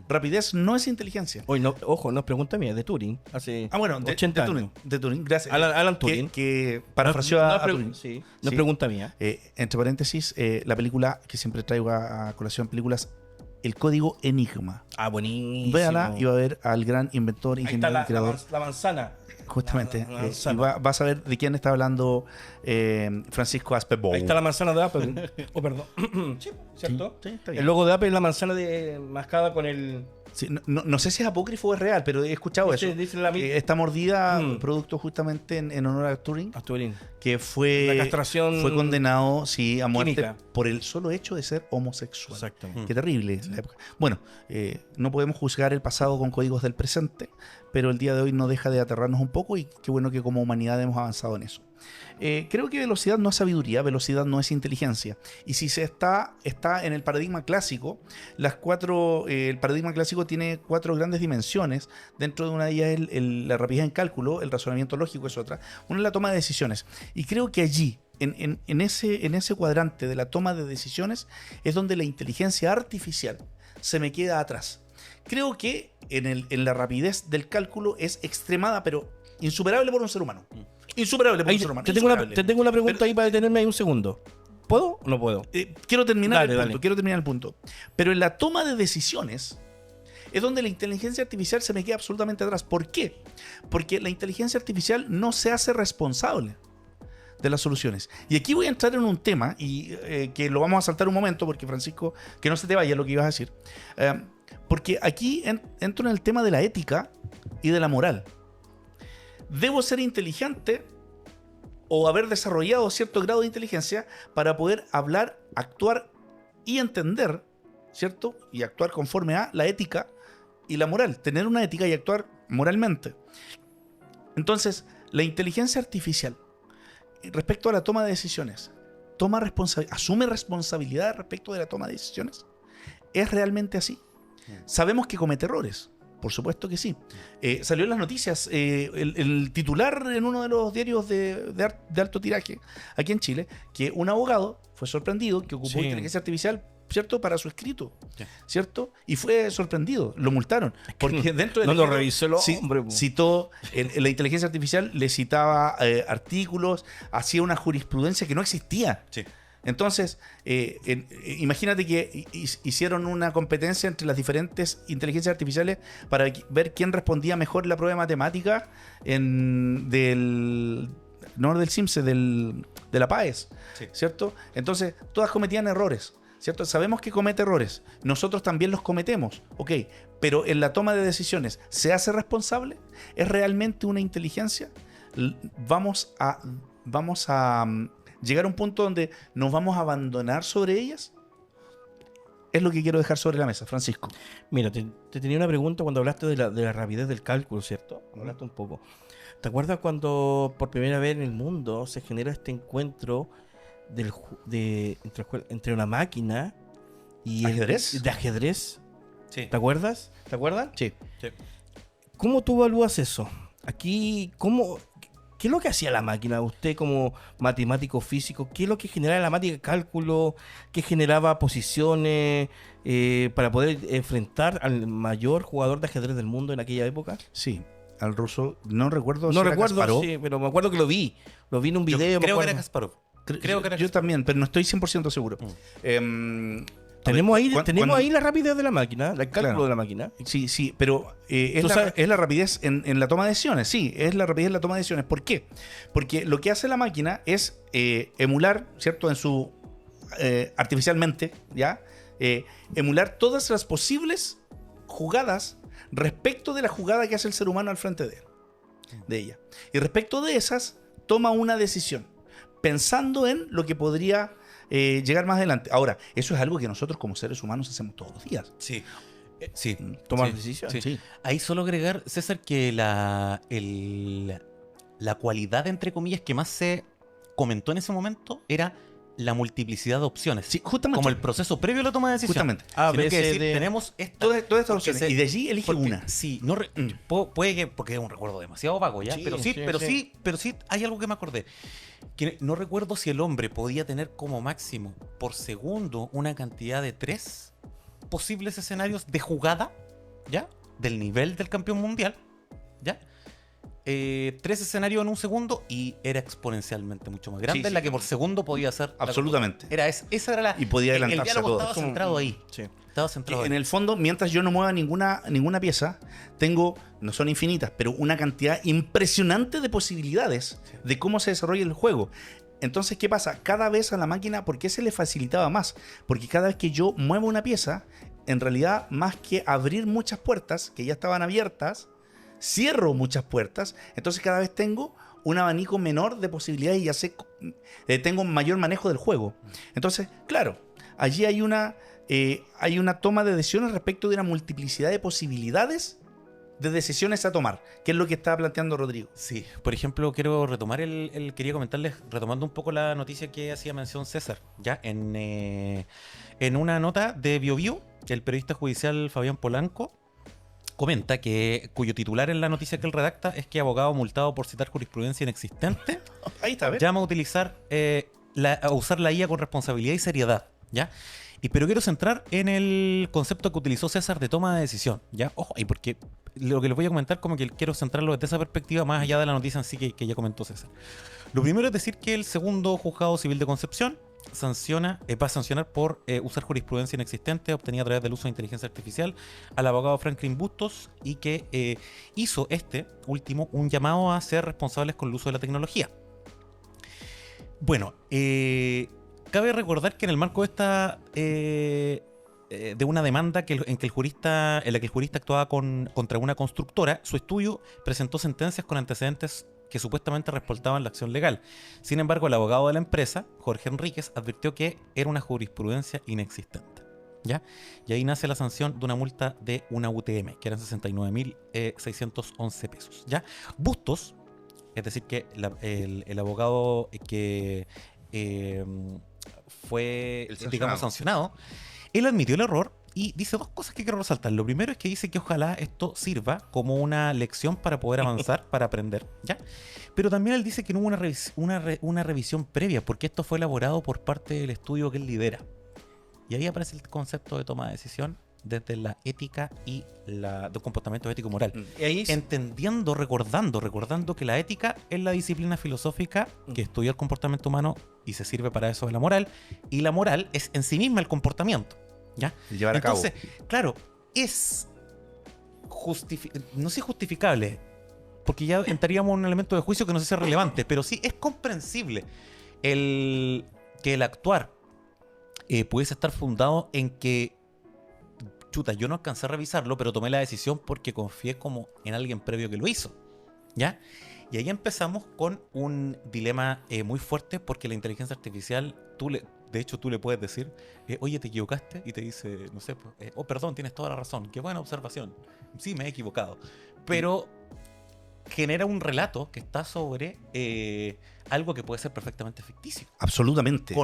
Rapidez no es inteligencia. Oye, no, ojo, no es pregunta mía, es de Turing. Hace 80 años. De Turing, gracias. Alan Turing. Que parafraseó a Turing. Sí, no Sí. es pregunta mía. Entre paréntesis, la película que siempre traigo a colación, películas, El Código Enigma. Ah, buenísimo. Véala y va a ver al gran inventor, Ahí está ingeniero y la creador. manzana. Justamente. la Y manzana. vas a ver de quién está hablando Francisco Aspebow. Ahí está la manzana de Apple. Oh, perdón. Sí, ¿cierto? Sí, está bien. El logo de Apple es la manzana mascada con el... Sí, no sé si es apócrifo o es real, pero he escuchado Dice- eso. dice la mi- Esta mordida, Mm. producto justamente en honor a Turing, A Turing. que fue La castración condenado a muerte química. por el solo hecho de ser homosexual. Exactamente. Qué terrible la época. Bueno, no podemos juzgar el pasado con códigos del presente, pero el día de hoy no deja de aterrarnos un poco y qué bueno que como humanidad hemos avanzado en eso. Creo que velocidad no es sabiduría, velocidad no es inteligencia. Y si se está en el paradigma clásico, el paradigma clásico tiene 4 grandes dimensiones. Dentro de una de ellas es la rapidez en cálculo, el razonamiento lógico es otra. Una es la toma de decisiones. Y creo que allí, en ese cuadrante de la toma de decisiones, es donde la inteligencia artificial se me queda atrás. Creo que en la rapidez del cálculo es extremada, pero insuperable por un ser humano. Insuperable por Ahí un ser humano. te insuperable. tengo una pregunta Pero- ahí para detenerme ahí un segundo. ¿Puedo o no puedo? Quiero terminar Dale, el punto. Pero en la toma de decisiones es donde la inteligencia artificial se me queda absolutamente atrás. ¿Por qué? Porque la inteligencia artificial no se hace responsable de las soluciones. Y aquí voy a entrar en un tema y que lo vamos a saltar un momento porque, Francisco, que no se te vaya lo que ibas a decir. Porque aquí entro en el tema de la ética y de la moral. Debo ser inteligente o haber desarrollado cierto grado de inteligencia para poder hablar, actuar y entender, ¿cierto? Y actuar conforme a la ética y la moral. Tener una ética y actuar moralmente. Entonces, la inteligencia artificial, respecto a la toma de decisiones, asume responsabilidad respecto de la toma de decisiones. ¿Es realmente así? Sabemos que comete errores. Por supuesto que sí. Salió en las noticias el titular en uno de los diarios de alto tiraje aquí en Chile, que un abogado fue sorprendido que ocupó Sí. inteligencia artificial, ¿cierto? Para su escrito, Sí. ¿cierto? Y fue sorprendido, lo multaron. Porque dentro de no lo revisó el hombre, po. citó, la inteligencia artificial le citaba artículos, hacía una jurisprudencia que no existía. Sí. Entonces, imagínate que hicieron una competencia entre las diferentes inteligencias artificiales para ver quién respondía mejor la prueba de matemática no del Simpson, del de la PAES, Sí. ¿cierto? Entonces, todas cometían errores, ¿cierto? Sabemos que comete errores, nosotros también los cometemos, ok, pero en la toma de decisiones, ¿se hace responsable? ¿Es realmente una inteligencia? ¿Vamos a llegar a un punto donde nos vamos a abandonar sobre ellas? Es lo que quiero dejar sobre la mesa, Francisco. Mira, te tenía una pregunta cuando hablaste de la rapidez del cálculo, ¿cierto? Hablaste un poco. ¿Te acuerdas cuando por primera vez en el mundo se genera este encuentro entre una máquina y ¿Ajedrez? de ajedrez? Sí. ¿Te acuerdas? ¿Te acuerdas? Sí. Sí. ¿Cómo tú evalúas eso? Aquí, ¿qué es lo que hacía la máquina? Usted como matemático físico, ¿qué es lo que generaba la máquina de cálculo? ¿Qué generaba posiciones para poder enfrentar al mayor jugador de ajedrez del mundo en aquella época? Sí, al ruso, no recuerdo No era recuerdo, Kasparov. sí, pero me acuerdo que lo vi. Lo vi en un video. me Creo que era acuerdo. Kasparov. Creo que era yo Kasparov. también, pero no estoy 100% seguro. Tenemos ahí, cuando- ahí la rapidez de la máquina, el cálculo Claro. de la máquina. Sí, sí, pero Tú sabes- es la rapidez en la toma de decisiones, sí, es la rapidez en la toma de decisiones. ¿Por qué? Porque lo que hace la máquina es emular, ¿cierto? En su artificialmente, ¿ya? Emular todas las posibles jugadas respecto de la jugada que hace el ser humano al frente de ella. Y respecto de esas, toma una decisión, pensando en lo que podría llegar más adelante. Ahora, eso es algo que nosotros como seres humanos hacemos todos los días. Sí. Sí. Tomar Sí, decisiones. sí. Ahí solo agregar, César, que la cualidad, entre comillas, que más se comentó en ese momento era la multiplicidad de opciones. Sí, justamente. Como el proceso previo a la toma de decisión. Justamente. A, Sino B, que C, decir, D. tenemos esta. Todas estas porque opciones. Y de allí elige porque, una. Sí, no puede que, porque es un recuerdo demasiado vago, ¿ya? Sí, pero sí hay algo que me acordé. Que no recuerdo si el hombre podía tener como máximo por segundo una cantidad de 3 posibles escenarios de jugada, ¿ya? Del nivel del campeón mundial, ¿ya? 3 escenarios en un segundo y era exponencialmente mucho más grande Sí, sí. la que por segundo podía hacer. Absolutamente. Esa era la. Y podía adelantarse el diálogo a todo. estaba Como- centrado ahí. Sí. Estaba centrado En ahí. el fondo, mientras yo no mueva ninguna pieza, tengo, no son infinitas, pero una cantidad impresionante de posibilidades de cómo se desarrolla el juego. Entonces, ¿qué pasa? Cada vez a la máquina, ¿por qué se le facilitaba más? Porque cada vez que yo muevo una pieza, en realidad, más que abrir muchas puertas que ya estaban abiertas, cierro muchas puertas, entonces cada vez tengo un abanico menor de posibilidades y ya sé, tengo un mayor manejo del juego. Entonces, claro, allí hay una toma de decisiones respecto de una multiplicidad de posibilidades de decisiones a tomar, que es lo que estaba planteando Rodrigo. Sí, por ejemplo, quiero retomar quería comentarles, retomando un poco la noticia que hacía mención César, ya en una nota de BioBio, el periodista judicial Fabián Polanco comenta cuyo titular en la noticia que él redacta es que abogado multado por citar jurisprudencia inexistente Ahí está, ¿ves? llama a utilizar a usar la IA con responsabilidad y seriedad, ¿ya? Pero quiero centrar en el concepto que utilizó César de toma de decisión, ¿ya? Ojo, y porque lo que les voy a comentar como que quiero centrarlo desde esa perspectiva más allá de la noticia en sí que ya comentó César. Lo primero es decir que el segundo juzgado civil de Concepción va a sancionar por usar jurisprudencia inexistente obtenida a través del uso de inteligencia artificial al abogado Franklin Bustos y que hizo este último un llamado a ser responsables con el uso de la tecnología. Bueno, cabe recordar que en el marco de esta de una demanda en la que el jurista actuaba contra una constructora, su estudio presentó sentencias con antecedentes que supuestamente respaldaban la acción legal. Sin embargo, el abogado de la empresa, Jorge Enríquez, advirtió que era una jurisprudencia inexistente, ¿ya? Y ahí nace la sanción de una multa de una UTM, que eran 69.611 pesos, ¿ya? Bustos, es decir, que el abogado que fue, El sancionado. digamos, sancionado, él admitió el error y dice dos cosas que quiero resaltar. Lo primero es que dice que ojalá esto sirva como una lección para poder avanzar, para aprender, ¿ya? Pero también él dice que no hubo una revisión previa, porque esto fue elaborado por parte del estudio que él lidera. Y ahí aparece el concepto de toma de decisión desde la ética y del comportamiento ético-moral. Y ahí Entendiendo, recordando que la ética es la disciplina filosófica que estudia el comportamiento humano y se sirve para eso de la moral, y la moral es en sí misma el comportamiento, ¿ya? llevar a cabo. Entonces, claro, es no sé justificable, porque ya entraríamos en un elemento de juicio que no sé si es relevante, pero sí es comprensible que el actuar pudiese estar fundado en que, chuta, yo no alcancé a revisarlo, pero tomé la decisión porque confié como en alguien previo que lo hizo, ¿ya? Y ahí empezamos con un dilema muy fuerte, porque la inteligencia artificial, de hecho tú le puedes decir, oye, te equivocaste, y te dice, no sé, pues, oh, perdón, tienes toda la razón, qué buena observación, sí, me he equivocado, pero genera un relato que está sobre algo que puede ser perfectamente ficticio. Absolutamente.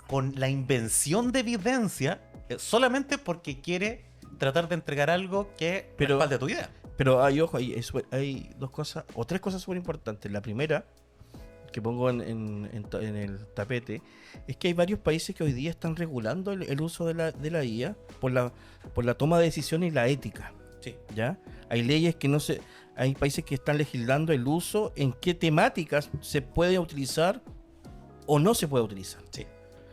Con la invención de evidencia, solamente porque quiere tratar de entregar algo que respalde tu idea. Pero ojo, hay dos cosas, o tres cosas súper importantes. La primera, que pongo en el tapete, es que hay varios países que hoy día están regulando el uso de la IA por la toma de decisiones y la ética. Sí. ¿Ya? Hay leyes que no se... Hay países que están legislando el uso, en qué temáticas se puede utilizar o no se puede utilizar. Sí.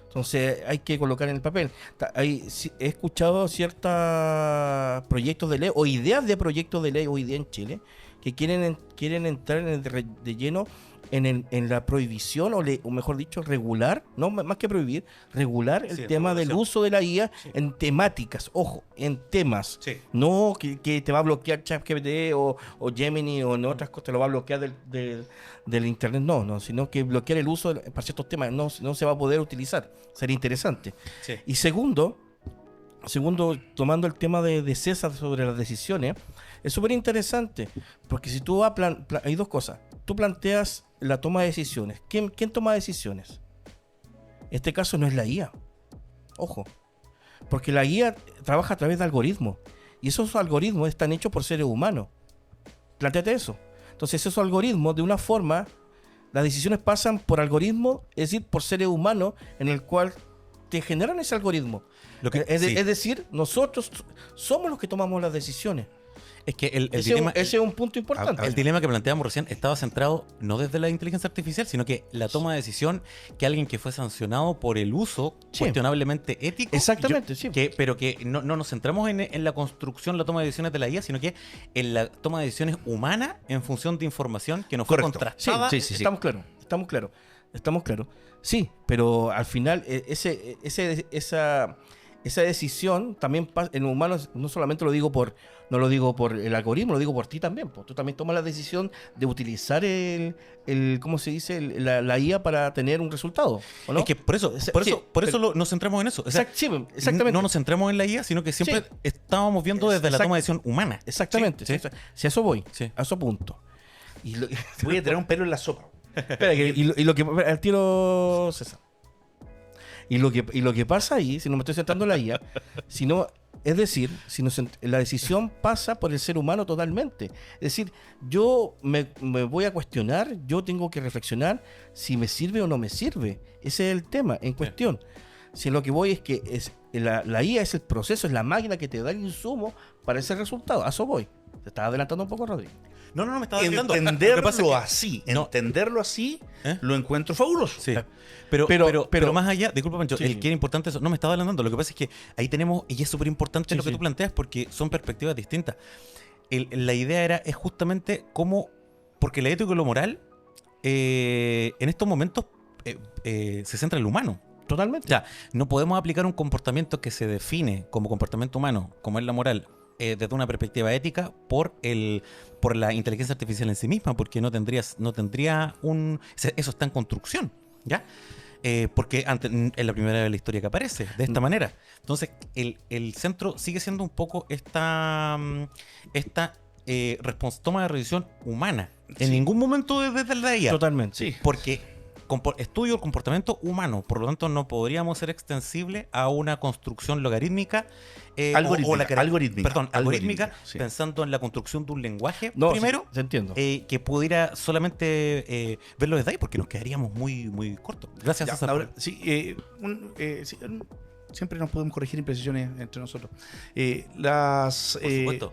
Entonces hay que colocar en el papel. He escuchado ciertos proyectos de ley o ideas de proyectos de ley hoy día en Chile que quieren entrar de lleno en la prohibición o mejor dicho, regular, no más que prohibir, regular el tema del uso de la IA en temáticas, ojo, en temas. Sí. No que te va a bloquear ChatGPT o Gemini o en otras cosas, te lo va a bloquear del internet, no, sino que bloquear el uso para ciertos temas, no se va a poder utilizar. Sería interesante. Sí. Y segundo, tomando el tema de César sobre las decisiones, es súper interesante, porque si tú hay dos cosas. Tú planteas la toma de decisiones. ¿Quién toma decisiones? En este caso no es la IA. Ojo. Porque la IA trabaja a través de algoritmos. Y esos algoritmos están hechos por seres humanos. Plantéate eso. Entonces esos algoritmos, de una forma, las decisiones pasan por algoritmos, es decir, por seres humanos, en el cual te generan ese algoritmo. Es decir, nosotros somos los que tomamos las decisiones. Es que ese es un punto importante. El dilema que planteamos recién estaba centrado no desde la inteligencia artificial, sino que la toma de decisión que alguien que fue sancionado por el uso cuestionablemente ético. Exactamente, sí. Pero que no nos centramos en la construcción, la toma de decisiones de la IA, sino que en la toma de decisiones humana en función de información que nos fue contrastada. Sí. Estamos claros. Sí, pero al final esa decisión también en humanos, no solamente no lo digo por el algoritmo, lo digo por ti también. Tú también tomas la decisión de utilizar ¿cómo se dice? La IA para tener un resultado, ¿o no? Es que por eso nos centramos en eso. O sea, exactamente. No nos centramos en la IA, sino que siempre estábamos viendo desde la toma de decisión humana. Exactamente. Sí. Si a eso voy, a eso punto. Voy a tener un pelo en la sopa. Espera, y lo que al tiro César. Y lo que pasa ahí, si no me estoy centrando en la IA, es decir, la decisión pasa por el ser humano totalmente. Es decir, yo me voy a cuestionar, yo tengo que reflexionar si me sirve o no me sirve. Ese es el tema en cuestión. Si lo que voy es que la IA es el proceso, es la máquina que te da el insumo para ese resultado. A eso voy. Te estaba adelantando un poco, Rodrigo. No, me estaba adelantando. Entenderlo así, lo encuentro fabuloso. Sí. Pero más allá, disculpa, Pancho, el que era importante eso, no me estaba adelantando. Lo que pasa es que ahí tenemos, y es súper importante lo que tú planteas, porque son perspectivas distintas. La idea es justamente cómo, porque la ética y lo moral, en estos momentos, se centra en lo humano. Totalmente. O sea, no podemos aplicar un comportamiento que se define como comportamiento humano, como es la moral, desde una perspectiva ética por la inteligencia artificial en sí misma, porque no tendría eso está en construcción, ¿ya? Porque en la primera vez de la historia que aparece de esta manera. Entonces el centro sigue siendo un poco esta toma de decisión humana. En ningún momento desde la IA. Totalmente. Sí. Porque estudio el comportamiento humano, por lo tanto no podríamos ser extensible a una construcción logarítmica algorítmica, sí. Pensando en la construcción de un lenguaje primero, sí, entiendo. Que pudiera solamente verlo desde ahí, porque nos quedaríamos muy, muy cortos. Gracias, César. Ahora, siempre nos podemos corregir imprecisiones entre nosotros. Por supuesto.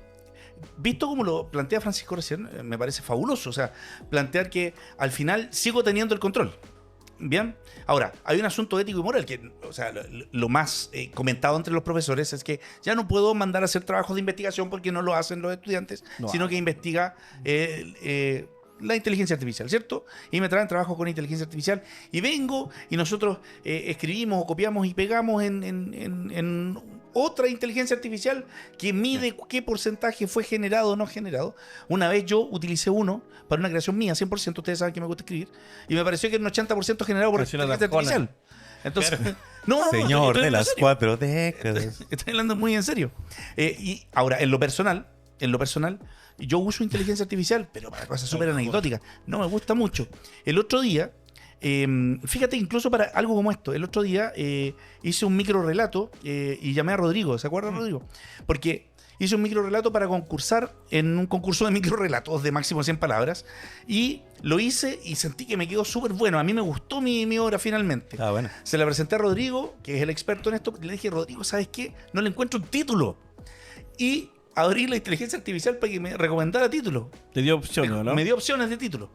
Visto como lo plantea Francisco recién, me parece fabuloso. O sea, plantear que al final sigo teniendo el control. Bien. Ahora, hay un asunto ético y moral que, o sea, lo más comentado entre los profesores es que ya no puedo mandar a hacer trabajos de investigación porque no lo hacen los estudiantes, sino que investiga la inteligencia artificial, ¿cierto? Y me traen trabajo con inteligencia artificial y vengo y nosotros escribimos o copiamos y pegamos en otra inteligencia artificial que mide qué porcentaje fue generado o no generado. Una vez yo utilicé uno para una creación mía, 100%, ustedes saben que me gusta escribir, y me pareció que era un 80% generado por Creación inteligencia Arjona. artificial. Entonces, no, Señor estoy de hablando en las serio. 4 décadas. Estoy hablando muy en serio. Y ahora, en lo personal, yo uso inteligencia artificial, pero para cosas súper anecdóticas. No me gusta mucho. El otro día, fíjate, incluso para algo como esto, el otro día hice un micro relato y llamé a Rodrigo. ¿Se acuerdan, Rodrigo? Porque hice un micro relato para concursar en un concurso de micro relatos de máximo 100 palabras. Y lo hice y sentí que me quedó súper bueno. A mí me gustó mi obra finalmente. Ah, bueno. Se la presenté a Rodrigo, que es el experto en esto. Le dije, Rodrigo, ¿sabes qué? No le encuentro un título. Y abrí la inteligencia artificial para que me recomendara títulos. Te dio opciones, ¿no? Me dio opciones de títulos.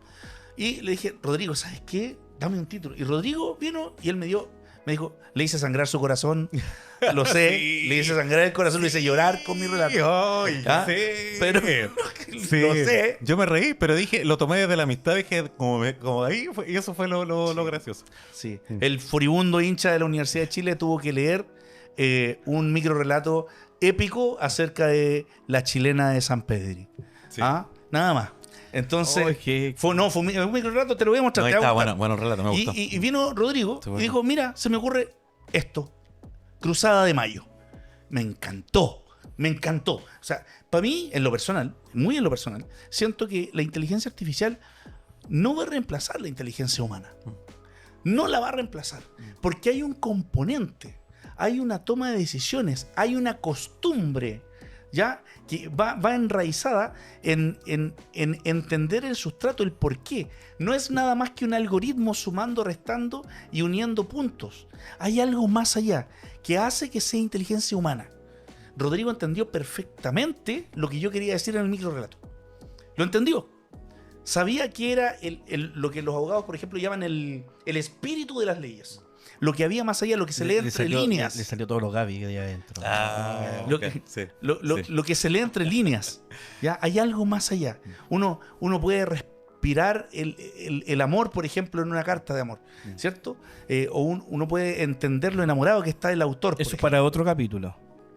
Y le dije, Rodrigo, ¿sabes qué? Dame un título. Y Rodrigo vino y él me dijo, le hice sangrar su corazón. Lo sé, Sí. le hice sangrar el corazón, le hice llorar con mi relato. Ay, ¿Ah? sí. Pero Sí. lo sé. Yo me reí, pero dije, lo tomé desde la amistad, dije, como ahí, y eso fue lo gracioso. Sí. El furibundo hincha de la Universidad de Chile tuvo que leer un micro relato épico acerca de la chilena de San Pedri. Sí. ¿Ah? Nada más. Entonces, Oh, es que- fue un micro relato, te lo voy a mostrar. No, te va a está gustar. bueno el relato, me gustó. Y vino Rodrigo Sí, y bueno. dijo, mira, se me ocurre esto. Cruzada de Mayo. Me encantó. Me encantó. O sea, para mí, en lo personal, muy en lo personal, siento que la inteligencia artificial no va a reemplazar la inteligencia humana. No la va a reemplazar. Porque hay un componente, hay una toma de decisiones, hay una costumbre, ¿ya? Que va enraizada en entender el sustrato, el por qué. No es nada más que un algoritmo sumando, restando y uniendo puntos. Hay algo más allá que hace que sea inteligencia humana. Rodrigo entendió perfectamente lo que yo quería decir en el micro relato. Lo entendió. Sabía que era lo que los abogados, por ejemplo, llaman el espíritu de las leyes. Lo que había más allá, lo que se lee Le entre salió- líneas. Le salió todo lo Gaby que hay adentro. Lo ok, que- sí. Sí. Lo que se lee entre líneas. ¿Ya? Hay algo más allá. Uno puede respirar el amor, por ejemplo, en una carta de amor, ¿cierto? Uno puede entender lo enamorado que está el autor. por Eso es ejemplo. para otro capítulo.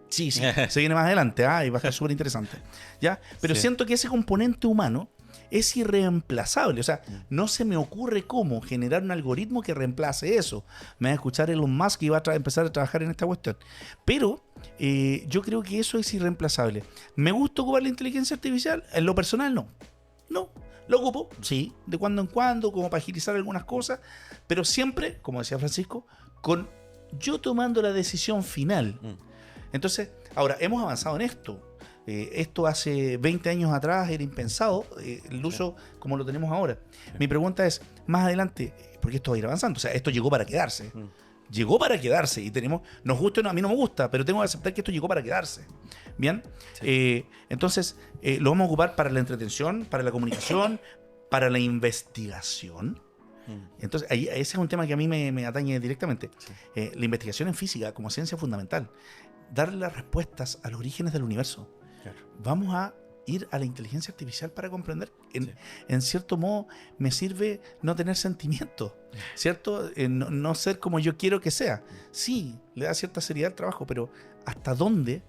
Sí, se viene más adelante, y va a estar súper interesante. ¿Ya? Pero Sí. siento que ese componente humano es irreemplazable. O sea, no se me ocurre cómo generar un algoritmo que reemplace eso. Me va a escuchar Elon Musk y va a empezar a trabajar en esta cuestión. Pero yo creo que eso es irreemplazable. ¿Me gusta ocupar la inteligencia artificial? En lo personal, no. No. Lo ocupo, sí, de cuando en cuando, como para agilizar algunas cosas, pero siempre, como decía Francisco, con yo tomando la decisión final. Entonces, ahora, hemos avanzado en esto. Esto hace 20 años atrás era impensado, el uso como lo tenemos ahora. Mi pregunta es, más adelante, porque esto va a ir avanzando, o sea, esto llegó para quedarse. Llegó para quedarse y tenemos, nos gusta o no, a mí no me gusta, pero tengo que aceptar que esto llegó para quedarse. Bien, entonces lo vamos a ocupar para la entretención, para la comunicación, para la investigación. Entonces, ese es un tema que a mí me atañe directamente. La investigación en física como ciencia fundamental. Darle las respuestas a los orígenes del universo. Claro. Vamos a ir a la inteligencia artificial para comprender. Sí. En cierto modo, me sirve no tener sentimientos, ¿cierto? No ser como yo quiero que sea. Sí, le da cierta seriedad al trabajo, pero ¿hasta dónde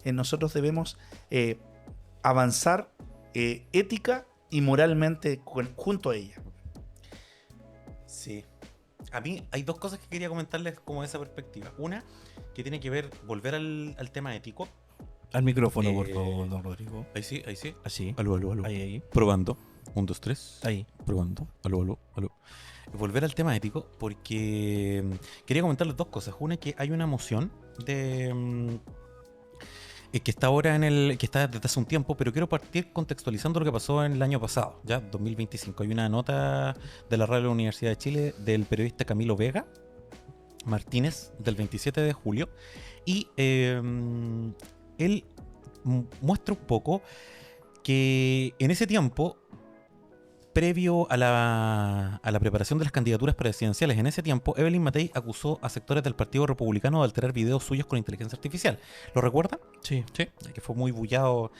nosotros debemos avanzar ética y moralmente junto a ella? Sí. A mí hay dos cosas que quería comentarles como de esa perspectiva. Una, que tiene que ver, volver al tema ético. Al micrófono, por favor, don Rodrigo. Ahí sí, ahí sí. Así. Aló, aló, aló. Ahí. Probando. 1, 2, 3. Ahí. Probando. Aló, aló, aló. Volver al tema ético porque quería comentarles dos cosas. Una, que hay una moción de que está ahora que está desde hace un tiempo, pero quiero partir contextualizando lo que pasó en el año pasado, ya 2025. Hay una nota de la Radio de la Universidad de Chile del periodista Camilo Vega Martínez del 27 de julio y él muestra un poco que en ese tiempo, previo a la preparación de las candidaturas presidenciales, en ese tiempo, Evelyn Matei acusó a sectores del Partido Republicano de alterar videos suyos con inteligencia artificial. ¿Lo recuerdan? Sí. Sí. Que fue muy bullado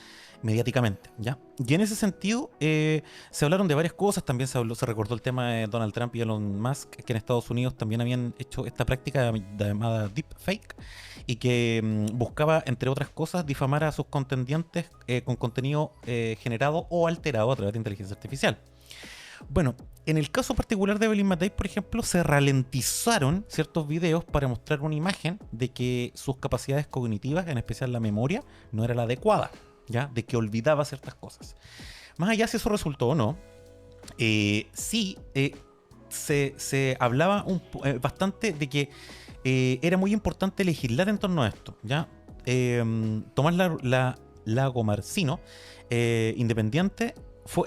mediáticamente, ¿ya? Y en ese sentido se hablaron de varias cosas, también se recordó el tema de Donald Trump y Elon Musk, que en Estados Unidos también habían hecho esta práctica llamada deepfake y que buscaba, entre otras cosas, difamar a sus contendientes con contenido generado o alterado a través de inteligencia artificial. Bueno, en el caso particular de Evelyn Matei, por ejemplo, se ralentizaron ciertos videos para mostrar una imagen de que sus capacidades cognitivas, en especial la memoria, no era la adecuada, ¿ya? De que olvidaba ciertas cosas. Más allá si eso resultó o no, sí se hablaba bastante de que era muy importante legislar en torno a esto, ¿ya? Tomás Lagomarsino, independiente,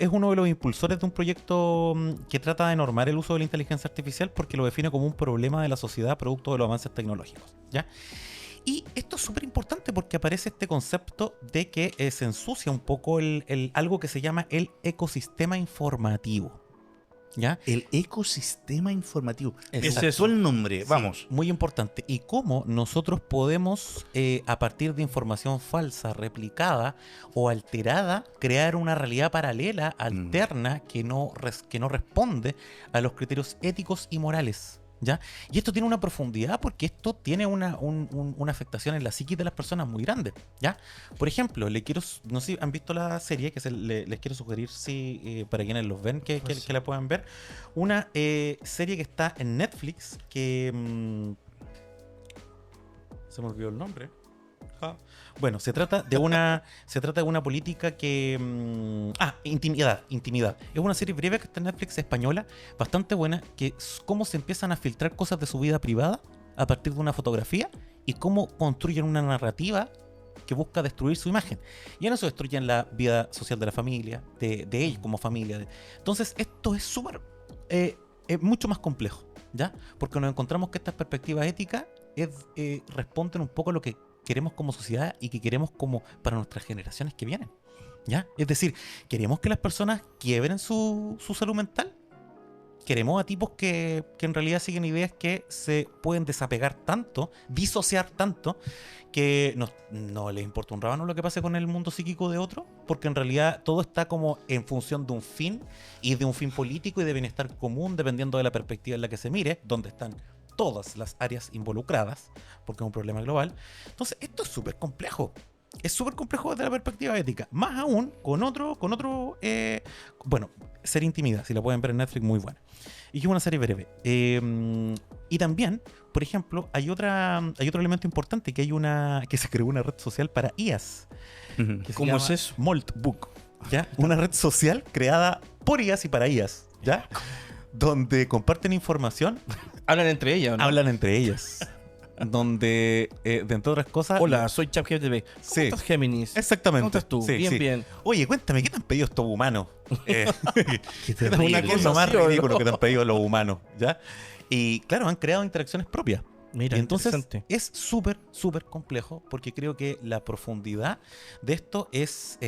es uno de los impulsores de un proyecto que trata de normar el uso de la inteligencia artificial porque lo define como un problema de la sociedad producto de los avances tecnológicos, ¿ya? Y esto es súper importante porque aparece este concepto de que se ensucia un poco algo que se llama el ecosistema informativo, ¿ya? El ecosistema informativo. Exacto. Es el nombre, Sí, vamos. muy importante. Y cómo nosotros podemos, a partir de información falsa, replicada o alterada, crear una realidad paralela, alterna, que no responde a los criterios éticos y morales, ¿ya? Y esto tiene una profundidad porque esto tiene una afectación en la psiquis de las personas muy grande, ¿ya? Por ejemplo, no sé si han visto la serie, que les quiero sugerir, para quienes los ven, que la puedan ver. Una serie que está en Netflix, que se me olvidó el nombre. Bueno, se trata de una política que... Intimidad. Es una serie breve que está en Netflix, española, bastante buena, que es cómo se empiezan a filtrar cosas de su vida privada a partir de una fotografía y cómo construyen una narrativa que busca destruir su imagen. Y en eso destruyen la vida social de la familia, de ellos como familia. Entonces, esto es mucho más complejo, ¿ya? Porque nos encontramos que estas perspectivas éticas responden un poco a lo que queremos como sociedad y que queremos como para nuestras generaciones que vienen, ¿ya? Es decir, ¿queremos que las personas quiebren su salud mental? ¿Queremos a tipos que en realidad siguen ideas que se pueden desapegar tanto, disociar tanto, que no les importa un rábano lo que pase con el mundo psíquico de otro? Porque en realidad todo está como en función de un fin, y de un fin político y de bienestar común, dependiendo de la perspectiva en la que se mire, donde están todas las áreas involucradas, porque es un problema global. Entonces, esto es súper complejo. Es súper complejo desde la perspectiva ética. Más aún con otro serie Intimidad, si la pueden ver en Netflix, muy buena. Y es una serie breve. Y también, por ejemplo, hay otro elemento importante, que se creó una red social para IAs. ¿Cómo es eso? Moltbook, ¿ya? Una red social creada por IAs y para IAs, ¿ya? Donde comparten información. ¿Hablan entre ellas o no? Hablan entre ellas. Donde, entre otras cosas... Hola, soy ChatGPT. ¿Cómo Sí. estás, Géminis? Exactamente. ¿Cómo estás tú? Sí, Bien, sí. bien. Oye, cuéntame, ¿qué te han pedido estos humanos? Qué ¿Qué terrible. es lo más ¿sí o no? ridículo que te han pedido los humanos? ¿Ya? Y claro, han creado interacciones propias. Mira, Y entonces interesante. es súper, súper complejo, porque creo que la profundidad de esto es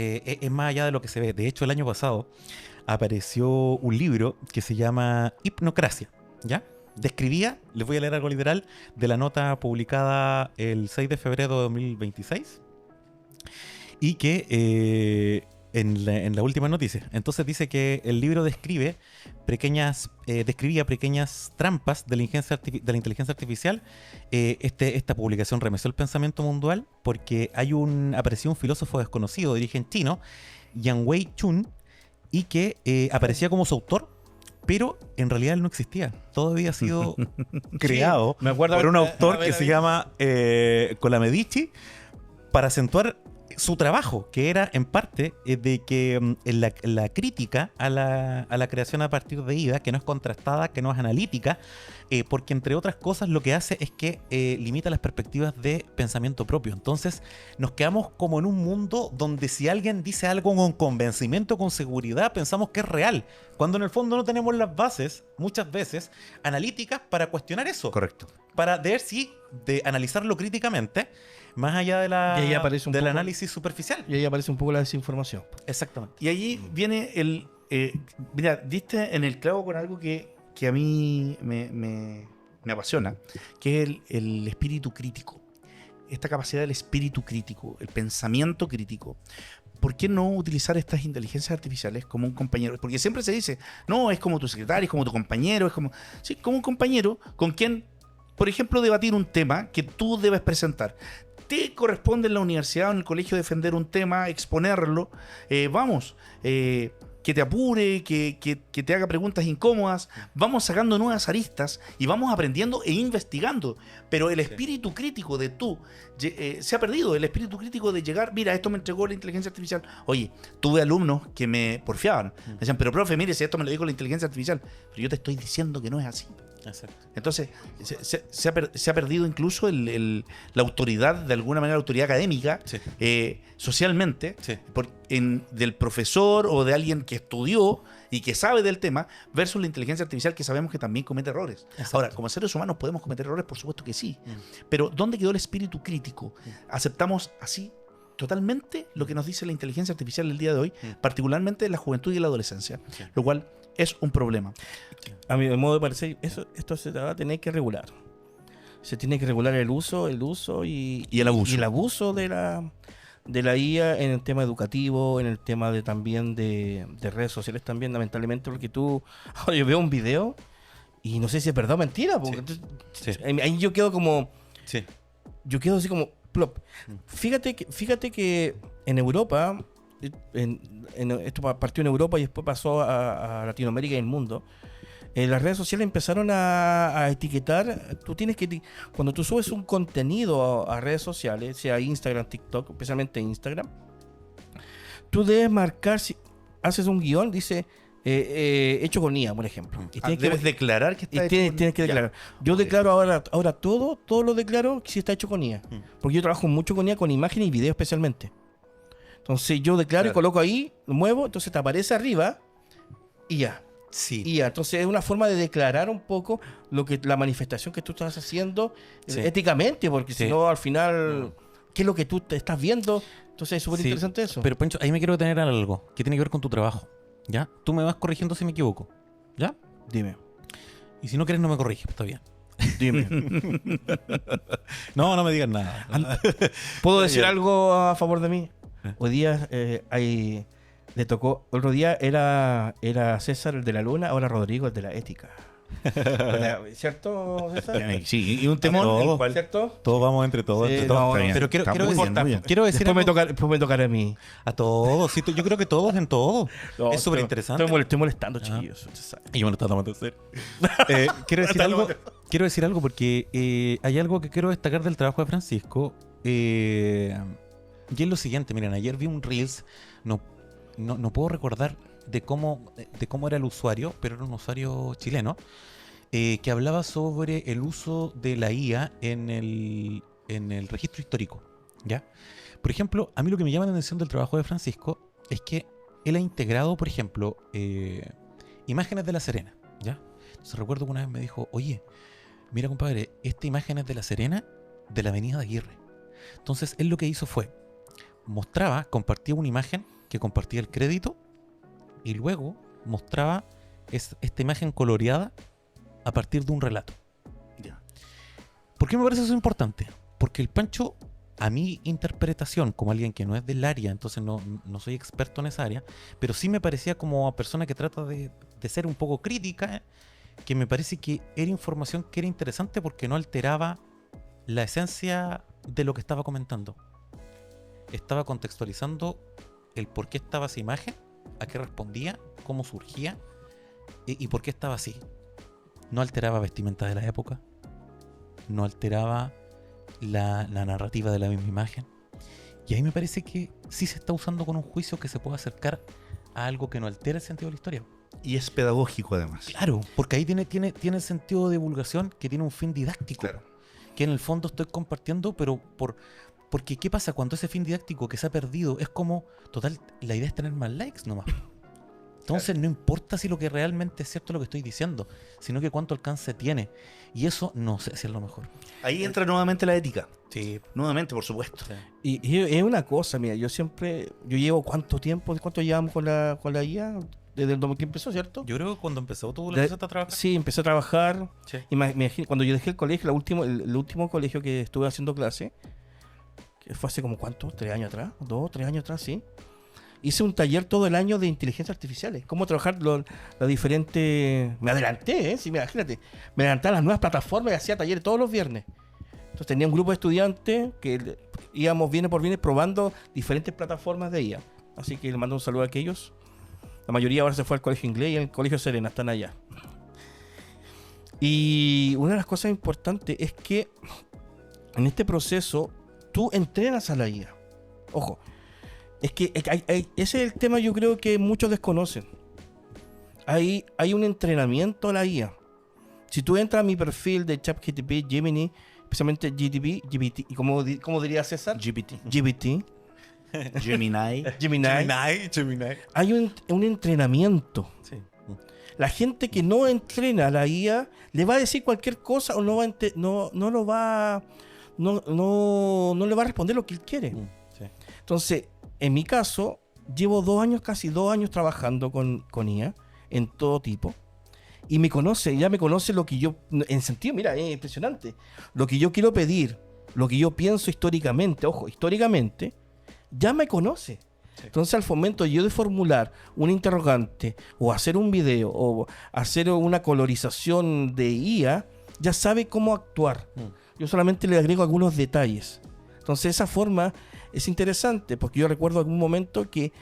más allá de lo que se ve. De hecho, el año pasado apareció un libro que se llama Hipnocracia, ¿ya? Describía, les voy a leer algo literal, de la nota publicada el 6 de febrero de 2026, y que en la última noticia, entonces dice que el libro describía pequeñas trampas de la inteligencia artificial. Esta publicación remeció el pensamiento mundial porque apareció un filósofo desconocido de origen chino, Yang-Wei Chun, y que aparecía como su autor, pero en realidad él no existía. Todo había sido creado me acuerdo por un haber- autor haber que se visto. llama Colamedici, para acentuar su trabajo, que era en parte de que la crítica a la creación a partir de IA, que no es contrastada, que no es analítica, porque entre otras cosas lo que hace es que limita las perspectivas de pensamiento propio. Entonces nos quedamos como en un mundo donde si alguien dice algo con convencimiento, con seguridad, pensamos que es real, cuando en el fondo no tenemos las bases, muchas veces, analíticas para cuestionar eso. Correcto. Para de analizarlo críticamente, más allá Y ahí aparece un del poco- análisis superficial. Y ahí aparece un poco la desinformación. Exactamente. Y allí viene mira, diste en el clavo con algo que a mí me apasiona, que es el espíritu crítico. esta capacidad del espíritu crítico, el pensamiento crítico. ¿Por qué no utilizar estas inteligencias artificiales como un compañero? Porque siempre se dice, no, es como tu secretario, es como tu compañero, es como... Sí, como un compañero con quien, por ejemplo, debatir un tema que tú debes presentar. Te corresponde en la universidad o en el colegio defender un tema, exponerlo. Que te apure, que te haga preguntas incómodas. Vamos sacando nuevas aristas y vamos aprendiendo e investigando. Pero el espíritu crítico de se ha perdido. El espíritu crítico de llegar, mira, esto me entregó la inteligencia artificial. Oye, tuve alumnos que me porfiaban. Me decían, pero profe, mire, si esto me lo dijo la inteligencia artificial. Pero yo te estoy diciendo que no es así. Exacto. Entonces, se ha perdido incluso la autoridad, de alguna manera, la autoridad académica, socialmente, del profesor o de alguien que estudió y que sabe del tema, versus la inteligencia artificial, que sabemos que también comete errores. Exacto. Ahora, como seres humanos podemos cometer errores, por supuesto que sí. Pero ¿dónde quedó el espíritu crítico? ¿Aceptamos así totalmente lo que nos dice la inteligencia artificial el día de hoy, particularmente en la juventud y la adolescencia? Lo cual es un problema. A mi modo de parecer, esto se va a tener que regular. Se tiene que regular el uso y el abuso. Y el abuso de la IA en el tema educativo, en el tema también de redes sociales también, lamentablemente, porque yo veo un video y no sé si es verdad o mentira. Porque ahí yo quedo como... Sí. Yo quedo así como... Plop. Fíjate que en Europa... esto partió en Europa y después pasó a Latinoamérica y el mundo. Las redes sociales empezaron a etiquetar. Cuando tú subes un contenido a redes sociales, sea Instagram, TikTok, especialmente Instagram, tú debes marcar, si haces un guión, dice hecho con IA, por ejemplo. Y debes declarar que está hecho con... Tienes que declarar. Yo declaro ahora todo lo declaro si está hecho con IA. Porque yo trabajo mucho con IA, con imágenes y video especialmente. Entonces yo declaro y coloco ahí, lo muevo, entonces te aparece arriba y ya. Sí. Y ya. Entonces es una forma de declarar un poco la manifestación que tú estás haciendo éticamente, porque si no, al final, ¿qué es lo que tú te estás viendo? Entonces es súper interesante eso. Pero Pancho, ahí me quiero detener a algo que tiene que ver con tu trabajo. ¿Ya? Tú me vas corrigiendo si me equivoco. ¿Ya? Dime. Y si no quieres, no me corriges. Está bien. Dime. No me digas nada. ¿Puedo decir algo a favor de mí? Hoy día le tocó, otro día era César el de la luna, ahora Rodrigo el de la ética. ¿Cierto, César? Sí, y un temón, ¿cierto? Todos vamos entre todos. Sí, entre todos. no, pero quiero decir Después me tocará a mí. a todos. Sí, yo creo que todos en todo. No, es súper interesante. Estoy molestando, chiquillos. Y yo me lo estaba tomando en serio. Quiero decir algo porque hay algo que quiero destacar del trabajo de Francisco. Y es lo siguiente, miren, ayer vi un Reels, no puedo recordar de cómo era el usuario, pero era un usuario chileno, que hablaba sobre el uso de la IA en el registro histórico, ¿ya? Por ejemplo, a mí lo que me llama la atención del trabajo de Francisco es que él ha integrado, por ejemplo, imágenes de La Serena, ¿ya? Entonces recuerdo que una vez me dijo, oye, mira compadre, esta imagen es de La Serena, de la avenida de Aguirre. Entonces él lo que hizo fue, compartía una imagen que compartía el crédito y luego mostraba esta imagen coloreada a partir de un relato. ¿Por qué me parece eso importante? Porque el Pancho, a mi interpretación, como alguien que no es del área, entonces no soy experto en esa área, pero sí me parecía como a persona que trata de ser un poco crítica, que me parece que era información que era interesante porque no alteraba la esencia de lo que estaba comentando. Estaba contextualizando el por qué estaba esa imagen, a qué respondía, cómo surgía y por qué estaba así. No alteraba vestimenta de la época, no alteraba la narrativa de la misma imagen. Y ahí me parece que sí se está usando con un juicio que se puede acercar a algo que no altera el sentido de la historia. Y es pedagógico además. Claro, porque ahí tiene el sentido de divulgación que tiene un fin didáctico. Claro. Que en el fondo estoy compartiendo, pero porque ¿qué pasa cuando ese fin didáctico que se ha perdido es como, total, la idea es tener más likes nomás? Entonces claro, no importa si lo que realmente es cierto lo que estoy diciendo, sino que cuánto alcance tiene. Y eso no sé si es lo mejor. Ahí entra nuevamente la ética. Sí. Nuevamente, por supuesto. Sí. Y es una cosa, mira, yo llevo ¿cuánto llevamos con la IA? Desde el 2000 que empezó, ¿cierto? Yo creo que cuando empezó tú empezaste a trabajar. Sí, empecé a trabajar. Sí. Y me imagino, cuando yo dejé el colegio, el último colegio que estuve haciendo clase, que fue hace como ¿cuánto? ¿3 años atrás? ¿2, 3 años atrás? Sí. Hice un taller todo el año de inteligencia artificial. Cómo trabajar las diferentes... Me adelanté, ¿eh? Sí, imagínate. Me adelanté a las nuevas plataformas y hacía talleres todos los viernes. Entonces tenía un grupo de estudiantes que íbamos viene por viene probando diferentes plataformas de IA. Así que les mando un saludo a aquellos. La mayoría ahora se fue al colegio inglés y al colegio Serena, están allá. Y una de las cosas importantes es que en este proceso tú entrenas a la IA. Ojo, es que ese es el tema, yo creo que muchos desconocen. Hay un entrenamiento a la IA. Si tú entras a mi perfil de ChatGPT, Gemini, especialmente GPT, y ¿cómo diría César? GPT. Gemini. Hay un entrenamiento. Sí. La gente que no entrena a la IA le va a decir cualquier cosa o no le va a responder lo que él quiere. Sí. Entonces, en mi caso, llevo casi 2 años trabajando con IA en todo tipo. Y ya me conoce lo que yo, en sentido, mira, es impresionante. Lo que yo quiero pedir, lo que yo pienso históricamente, ya me conoce. Sí. Entonces, al momento yo de formular un interrogante o hacer un video o hacer una colorización de IA, ya sabe cómo actuar. Yo solamente le agrego algunos detalles. Entonces, esa forma es interesante, porque yo recuerdo algún momento que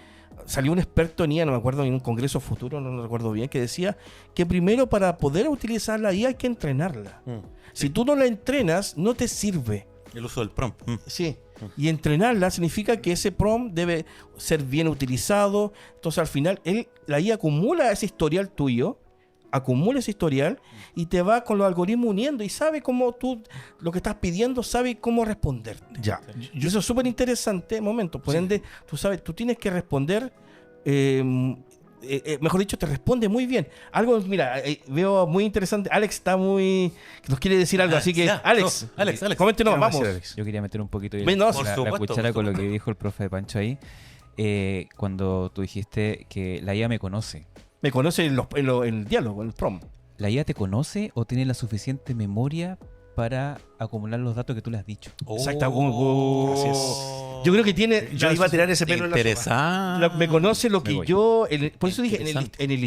salió un experto en IA, no me acuerdo, en un congreso futuro, no lo recuerdo bien, que decía que primero para poder utilizar la IA hay que entrenarla. Si tú no la entrenas, no te sirve. El uso del prompt. Sí. Y entrenarla significa que ese prompt debe ser bien utilizado. Entonces al final la IA acumula ese historial tuyo, y te va con los algoritmos uniendo y sabe cómo tú, lo que estás pidiendo, sabe cómo responderte. Ya. Y eso es súper interesante, momento. Por ende, tú tienes que responder, mejor dicho, te responde muy bien. Algo, mira, veo muy interesante. Alex nos quiere decir algo, así que, Alex, coméntenos, vamos. Yo quería meter un poquito la cuchara con lo que dijo el profe Pancho ahí. Cuando tú dijiste que la IA me conoce. Me conoce en el diálogo, en el prompt. ¿La IA te conoce o tiene la suficiente memoria para acumular los datos que tú le has dicho? Exacto. Así es. Yo creo que tiene... Yo iba a tirar ese pelo en la Interesante. Me conoce lo que yo... por eso dije, en el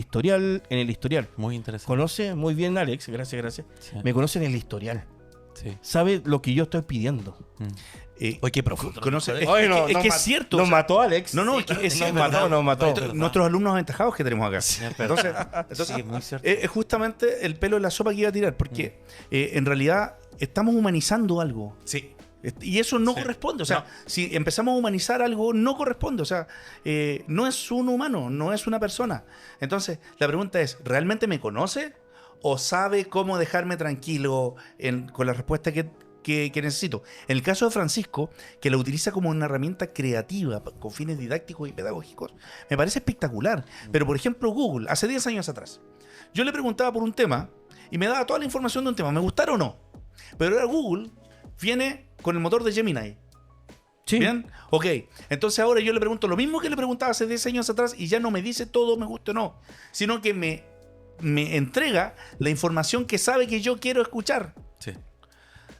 historial. Muy interesante. Conoce muy bien, Alex. Gracias. Sí. Me conoce en el historial. Sí. Sabe lo que yo estoy pidiendo. Oye, qué profundo. Es que es cierto. Nos mató Alex. No, es que es cierto. Nos mató. Nuestros alumnos aventajados que tenemos acá. Entonces sí, muy cierto. es justamente el pelo en la sopa que iba a tirar, porque en realidad estamos humanizando algo. Sí. Y eso no corresponde. O sea, si empezamos a humanizar algo, no corresponde. O sea, no es un humano, no es una persona. Entonces, la pregunta es, ¿realmente me conoce? ¿O sabe cómo dejarme tranquilo con la respuesta que necesito? En el caso de Francisco, que la utiliza como una herramienta creativa con fines didácticos y pedagógicos, me parece espectacular. Pero, por ejemplo, Google, hace 10 años atrás, yo le preguntaba por un tema y me daba toda la información de un tema, me gustara o no. Pero ahora Google viene con el motor de Gemini. Sí. ¿Bien? Ok. Entonces ahora yo le pregunto lo mismo que le preguntaba hace 10 años atrás y ya no me dice todo me gusta o no, sino que me entrega la información que sabe que yo quiero escuchar. Sí.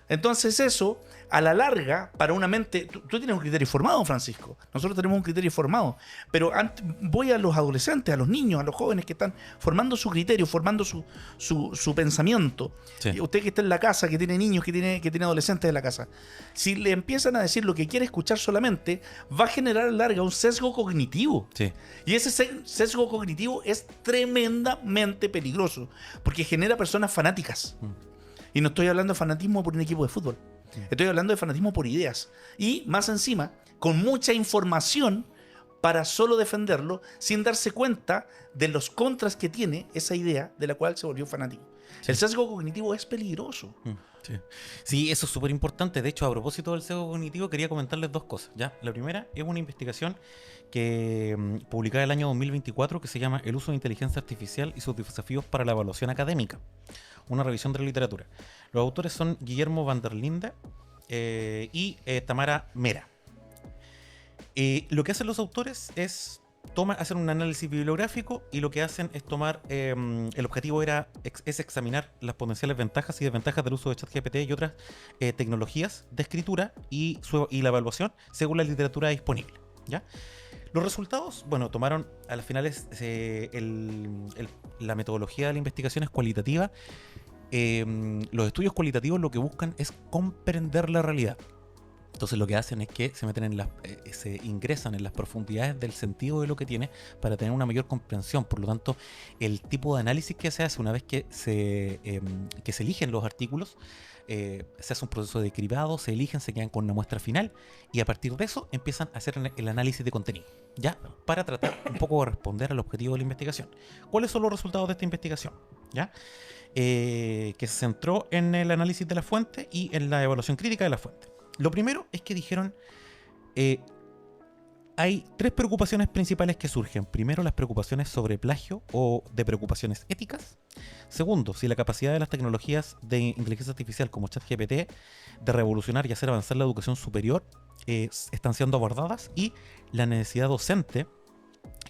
Entonces eso, a la larga, para una mente... Tú tienes un criterio formado, Francisco. Nosotros tenemos un criterio formado. Pero voy a los adolescentes, a los niños, a los jóvenes que están formando su criterio, formando su pensamiento. Sí. Y usted que está en la casa, que tiene niños, que tiene adolescentes en la casa. Si le empiezan a decir lo que quiere escuchar solamente, va a generar a la larga un sesgo cognitivo. Sí. Y ese sesgo cognitivo es tremendamente peligroso, porque genera personas fanáticas. Y no estoy hablando de fanatismo por un equipo de fútbol. Estoy hablando de fanatismo por ideas. Y más encima, con mucha información para solo defenderlo, sin darse cuenta de los contras que tiene esa idea de la cual se volvió fanático. Sí. El sesgo cognitivo es peligroso. Sí, eso es súper importante. De hecho, a propósito del sesgo cognitivo, quería comentarles 2 cosas. ¿Ya? La primera es una investigación que publicada el año 2024 que se llama El uso de inteligencia artificial y sus desafíos para la evaluación académica. Una revisión de la literatura. Los autores son Guillermo van der Linde y Tamara Mera. Lo que hacen los autores es hacen un análisis bibliográfico y lo que hacen es tomar, el objetivo es examinar las potenciales ventajas y desventajas del uso de ChatGPT y otras tecnologías de escritura y la evaluación según la literatura disponible, ¿ya? Los resultados, bueno, tomaron a las finales la metodología de la investigación es cualitativa. Los estudios cualitativos lo que buscan es comprender la realidad. Entonces lo que hacen es que se meten se ingresan en las profundidades del sentido de lo que tiene para tener una mayor comprensión. Por lo tanto, el tipo de análisis que se hace una vez que se eligen los artículos, se hace un proceso de cribado, se eligen, se quedan con una muestra final y a partir de eso empiezan a hacer el análisis de contenido, ¿ya? Para tratar un poco de responder al objetivo de la investigación. ¿Cuáles son los resultados de esta investigación? ¿Ya? Que se centró en el análisis de la fuente y en la evaluación crítica de la fuente. Lo primero es que dijeron, hay 3 preocupaciones principales que surgen. Primero, las preocupaciones sobre plagio o de preocupaciones éticas. Segundo, si la capacidad de las tecnologías de inteligencia artificial como ChatGPT de revolucionar y hacer avanzar la educación superior están siendo abordadas. Y la necesidad docente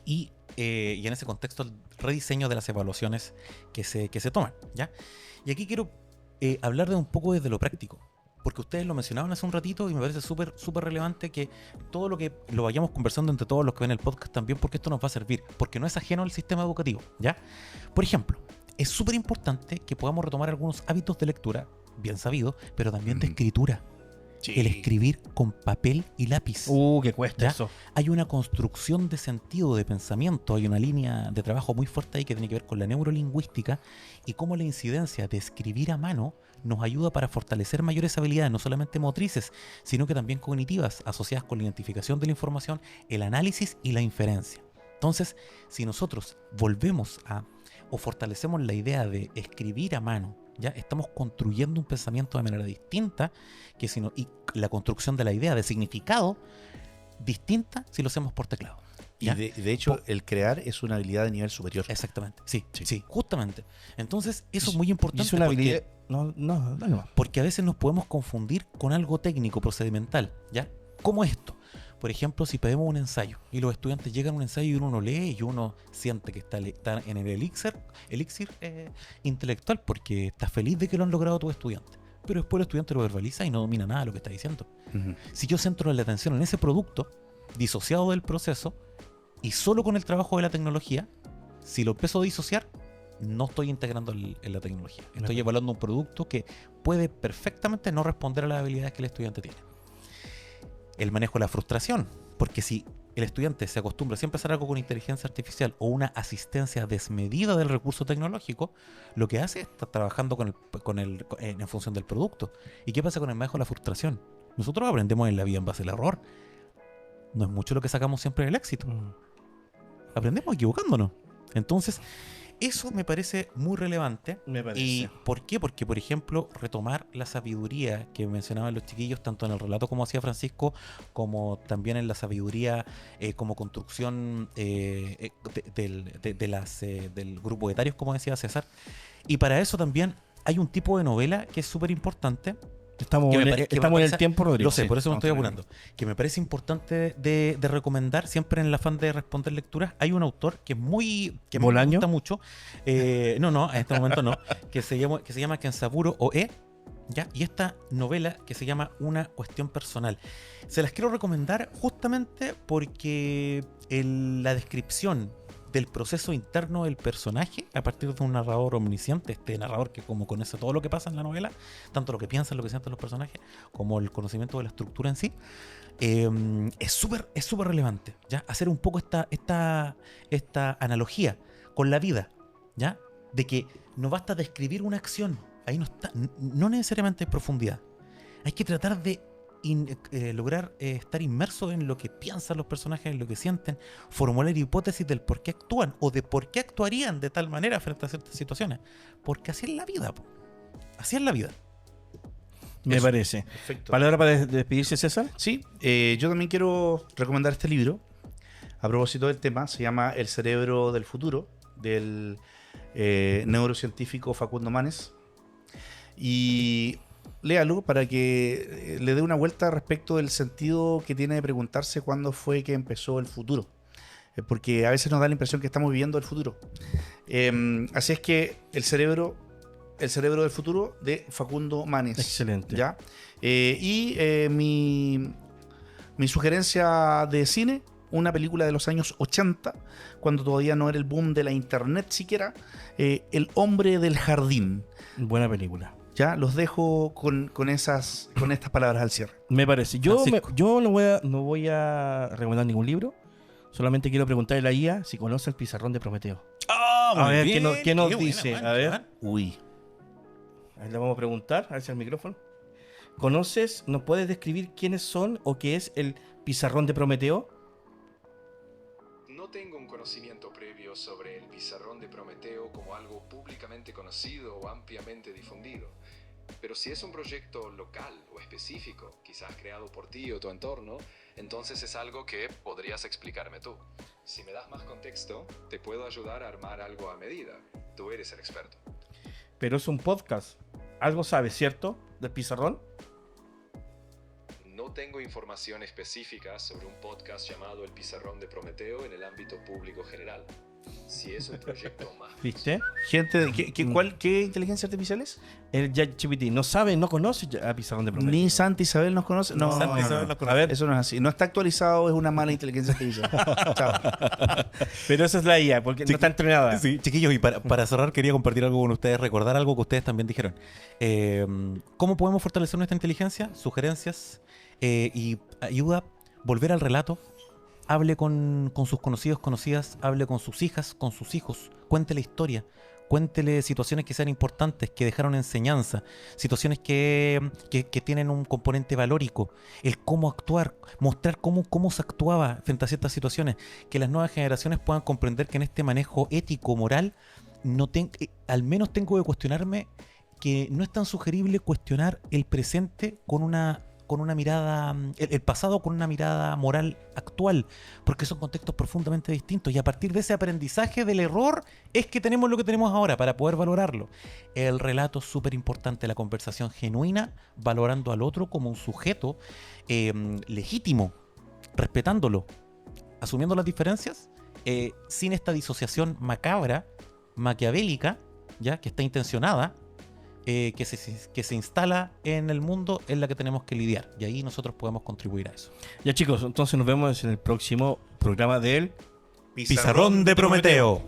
y en ese contexto el rediseño de las evaluaciones que se toman, ¿ya? Y aquí quiero hablar de un poco desde lo práctico. Porque ustedes lo mencionaban hace un ratito y me parece súper relevante que todo lo que lo vayamos conversando entre todos los que ven el podcast también, porque esto nos va a servir, porque no es ajeno al sistema educativo, ¿ya? Por ejemplo, es súper importante que podamos retomar algunos hábitos de lectura, bien sabidos, pero también de escritura. Sí. El escribir con papel y lápiz. Que cuesta ¿Ya? eso. Hay una construcción de sentido, de pensamiento, hay una línea de trabajo muy fuerte ahí que tiene que ver con la neurolingüística y cómo la incidencia de escribir a mano nos ayuda para fortalecer mayores habilidades, no solamente motrices, sino que también cognitivas, asociadas con la identificación de la información, el análisis y la inferencia. Entonces, si nosotros volvemos o fortalecemos la idea de escribir a mano, ya estamos construyendo un pensamiento de manera distinta y la construcción de la idea de significado distinta si lo hacemos por teclado. Y de hecho, el crear es una habilidad de nivel superior. Exactamente, sí, justamente. Entonces, eso es muy importante. Es una habilidad. No. Porque a veces nos podemos confundir con algo técnico, procedimental, ¿ya? ¿Cómo esto? Por ejemplo, si pedimos un ensayo y los estudiantes llegan a un ensayo y uno lo lee y uno siente que está en el elixir intelectual porque está feliz de que lo han logrado tus estudiantes. Pero después el estudiante lo verbaliza y no domina nada de lo que está diciendo. Uh-huh. Si yo centro la atención en ese producto, disociado del proceso, y solo con el trabajo de la tecnología, si lo empiezo a disociar, no estoy integrando en la tecnología. Estoy evaluando un producto que puede perfectamente no responder a las habilidades que el estudiante tiene. El manejo de la frustración, porque si el estudiante se acostumbra siempre a hacer algo con inteligencia artificial o una asistencia desmedida del recurso tecnológico, lo que hace es estar trabajando en función del producto. ¿Y qué pasa con el manejo de la frustración? Nosotros aprendemos en la vida en base al error. No es mucho lo que sacamos siempre del éxito. Aprendemos equivocándonos. Entonces, eso me parece muy relevante. Me parece. ¿Y por qué? Porque, por ejemplo, retomar la sabiduría que mencionaban los chiquillos, tanto en el relato como hacía Francisco, como también en la sabiduría como construcción del grupo de etarios, como decía César. Y para eso también hay un tipo de novela que es súper importante. Estamos en el tiempo, Rodrigo. Lo sé, por eso me estoy vamos apurando. Que me parece importante de recomendar, siempre en el afán de responder lecturas. Hay un autor que es que me ¿Bolaño? gusta mucho. No, en este momento no. Que se llama Kenzaburo Oe. ¿Ya? Y esta novela que se llama Una cuestión personal. Se las quiero recomendar justamente porque la descripción del proceso interno del personaje a partir de un narrador omnisciente, este narrador que como conoce todo lo que pasa en la novela, tanto lo que piensan, lo que sienten los personajes, como el conocimiento de la estructura en sí, es súper relevante, ¿ya? Hacer un poco esta analogía con la vida, ¿ya? De que no basta describir una acción, ahí no necesariamente hay profundidad. Hay que tratar de lograr estar inmerso en lo que piensan los personajes, en lo que sienten, formular hipótesis del por qué actúan o de por qué actuarían de tal manera frente a ciertas situaciones. Porque así es la vida, así es la vida. Me parece. Perfecto. ¿Palabra para despedirse, César? Sí, yo también quiero recomendar este libro a propósito del tema. Se llama El cerebro del futuro, del neurocientífico Facundo Manes. Y léalo para que le dé una vuelta respecto del sentido que tiene de preguntarse cuándo fue que empezó el futuro. porque a veces nos da la impresión que estamos viviendo el futuro. Así es que el cerebro del futuro de Facundo Manes. Excelente. ¿Ya? Mi sugerencia de cine, una película de los años 80, cuando todavía no era el boom de la internet siquiera, El hombre del jardín. Buena película. Ya, los dejo con estas palabras al cierre. Me parece. Yo Francisco. no voy a recomendar ningún libro. Solamente quiero preguntarle a la IA si conoce el pizarrón de Prometeo. A ver, ¿qué nos dice? A ver. Uy. Ahí le vamos a preguntar, a ver si el micrófono. ¿Conoces, nos puedes describir quiénes son o qué es el pizarrón de Prometeo? No tengo un conocimiento previo sobre el pizarrón de Prometeo como algo públicamente conocido o ampliamente difundido. Pero si es un proyecto local o específico, quizás creado por ti o tu entorno, entonces es algo que podrías explicarme tú. Si me das más contexto, te puedo ayudar a armar algo a medida. Tú eres el experto. Pero es un podcast. Algo sabes, ¿cierto? Del pizarrón. No tengo información específica sobre un podcast llamado El Pizarrón de Prometeo en el ámbito público general. Si es un proyecto más... ¿Viste? Gente, ¿qué inteligencia artificial es? El ChatGPT no sabe, no conoce a pizarrón de Prometeo. Ni Santa Isabel nos conoce. No, Santa Isabel nos conoce. A ver, eso no es así. No está actualizado, es una mala inteligencia artificial. Chao. Pero esa es la IA, porque no está entrenada. Sí, chiquillos, y para cerrar quería compartir algo con ustedes, recordar algo que ustedes también dijeron. ¿Cómo podemos fortalecer nuestra inteligencia? Sugerencias y ayuda, volver al relato. Hable con sus conocidos, conocidas, hable con sus hijas, con sus hijos, cuéntele historia, cuéntele situaciones que sean importantes, que dejaron enseñanza, situaciones que tienen un componente valórico, el cómo actuar, mostrar cómo se actuaba frente a ciertas situaciones, que las nuevas generaciones puedan comprender que en este manejo ético, moral, al menos tengo que cuestionarme que no es tan sugerible cuestionar el presente con una mirada, el pasado con una mirada moral actual, porque son contextos profundamente distintos y a partir de ese aprendizaje del error es que tenemos lo que tenemos ahora para poder valorarlo. El relato es súper importante, la conversación genuina, valorando al otro como un sujeto legítimo, respetándolo, asumiendo las diferencias, sin esta disociación macabra, maquiavélica, ya que está intencionada, que se instala en el mundo en la que tenemos que lidiar. Y ahí nosotros podemos contribuir a eso. Ya chicos, entonces nos vemos en el próximo programa del Pizarrón de Prometeo.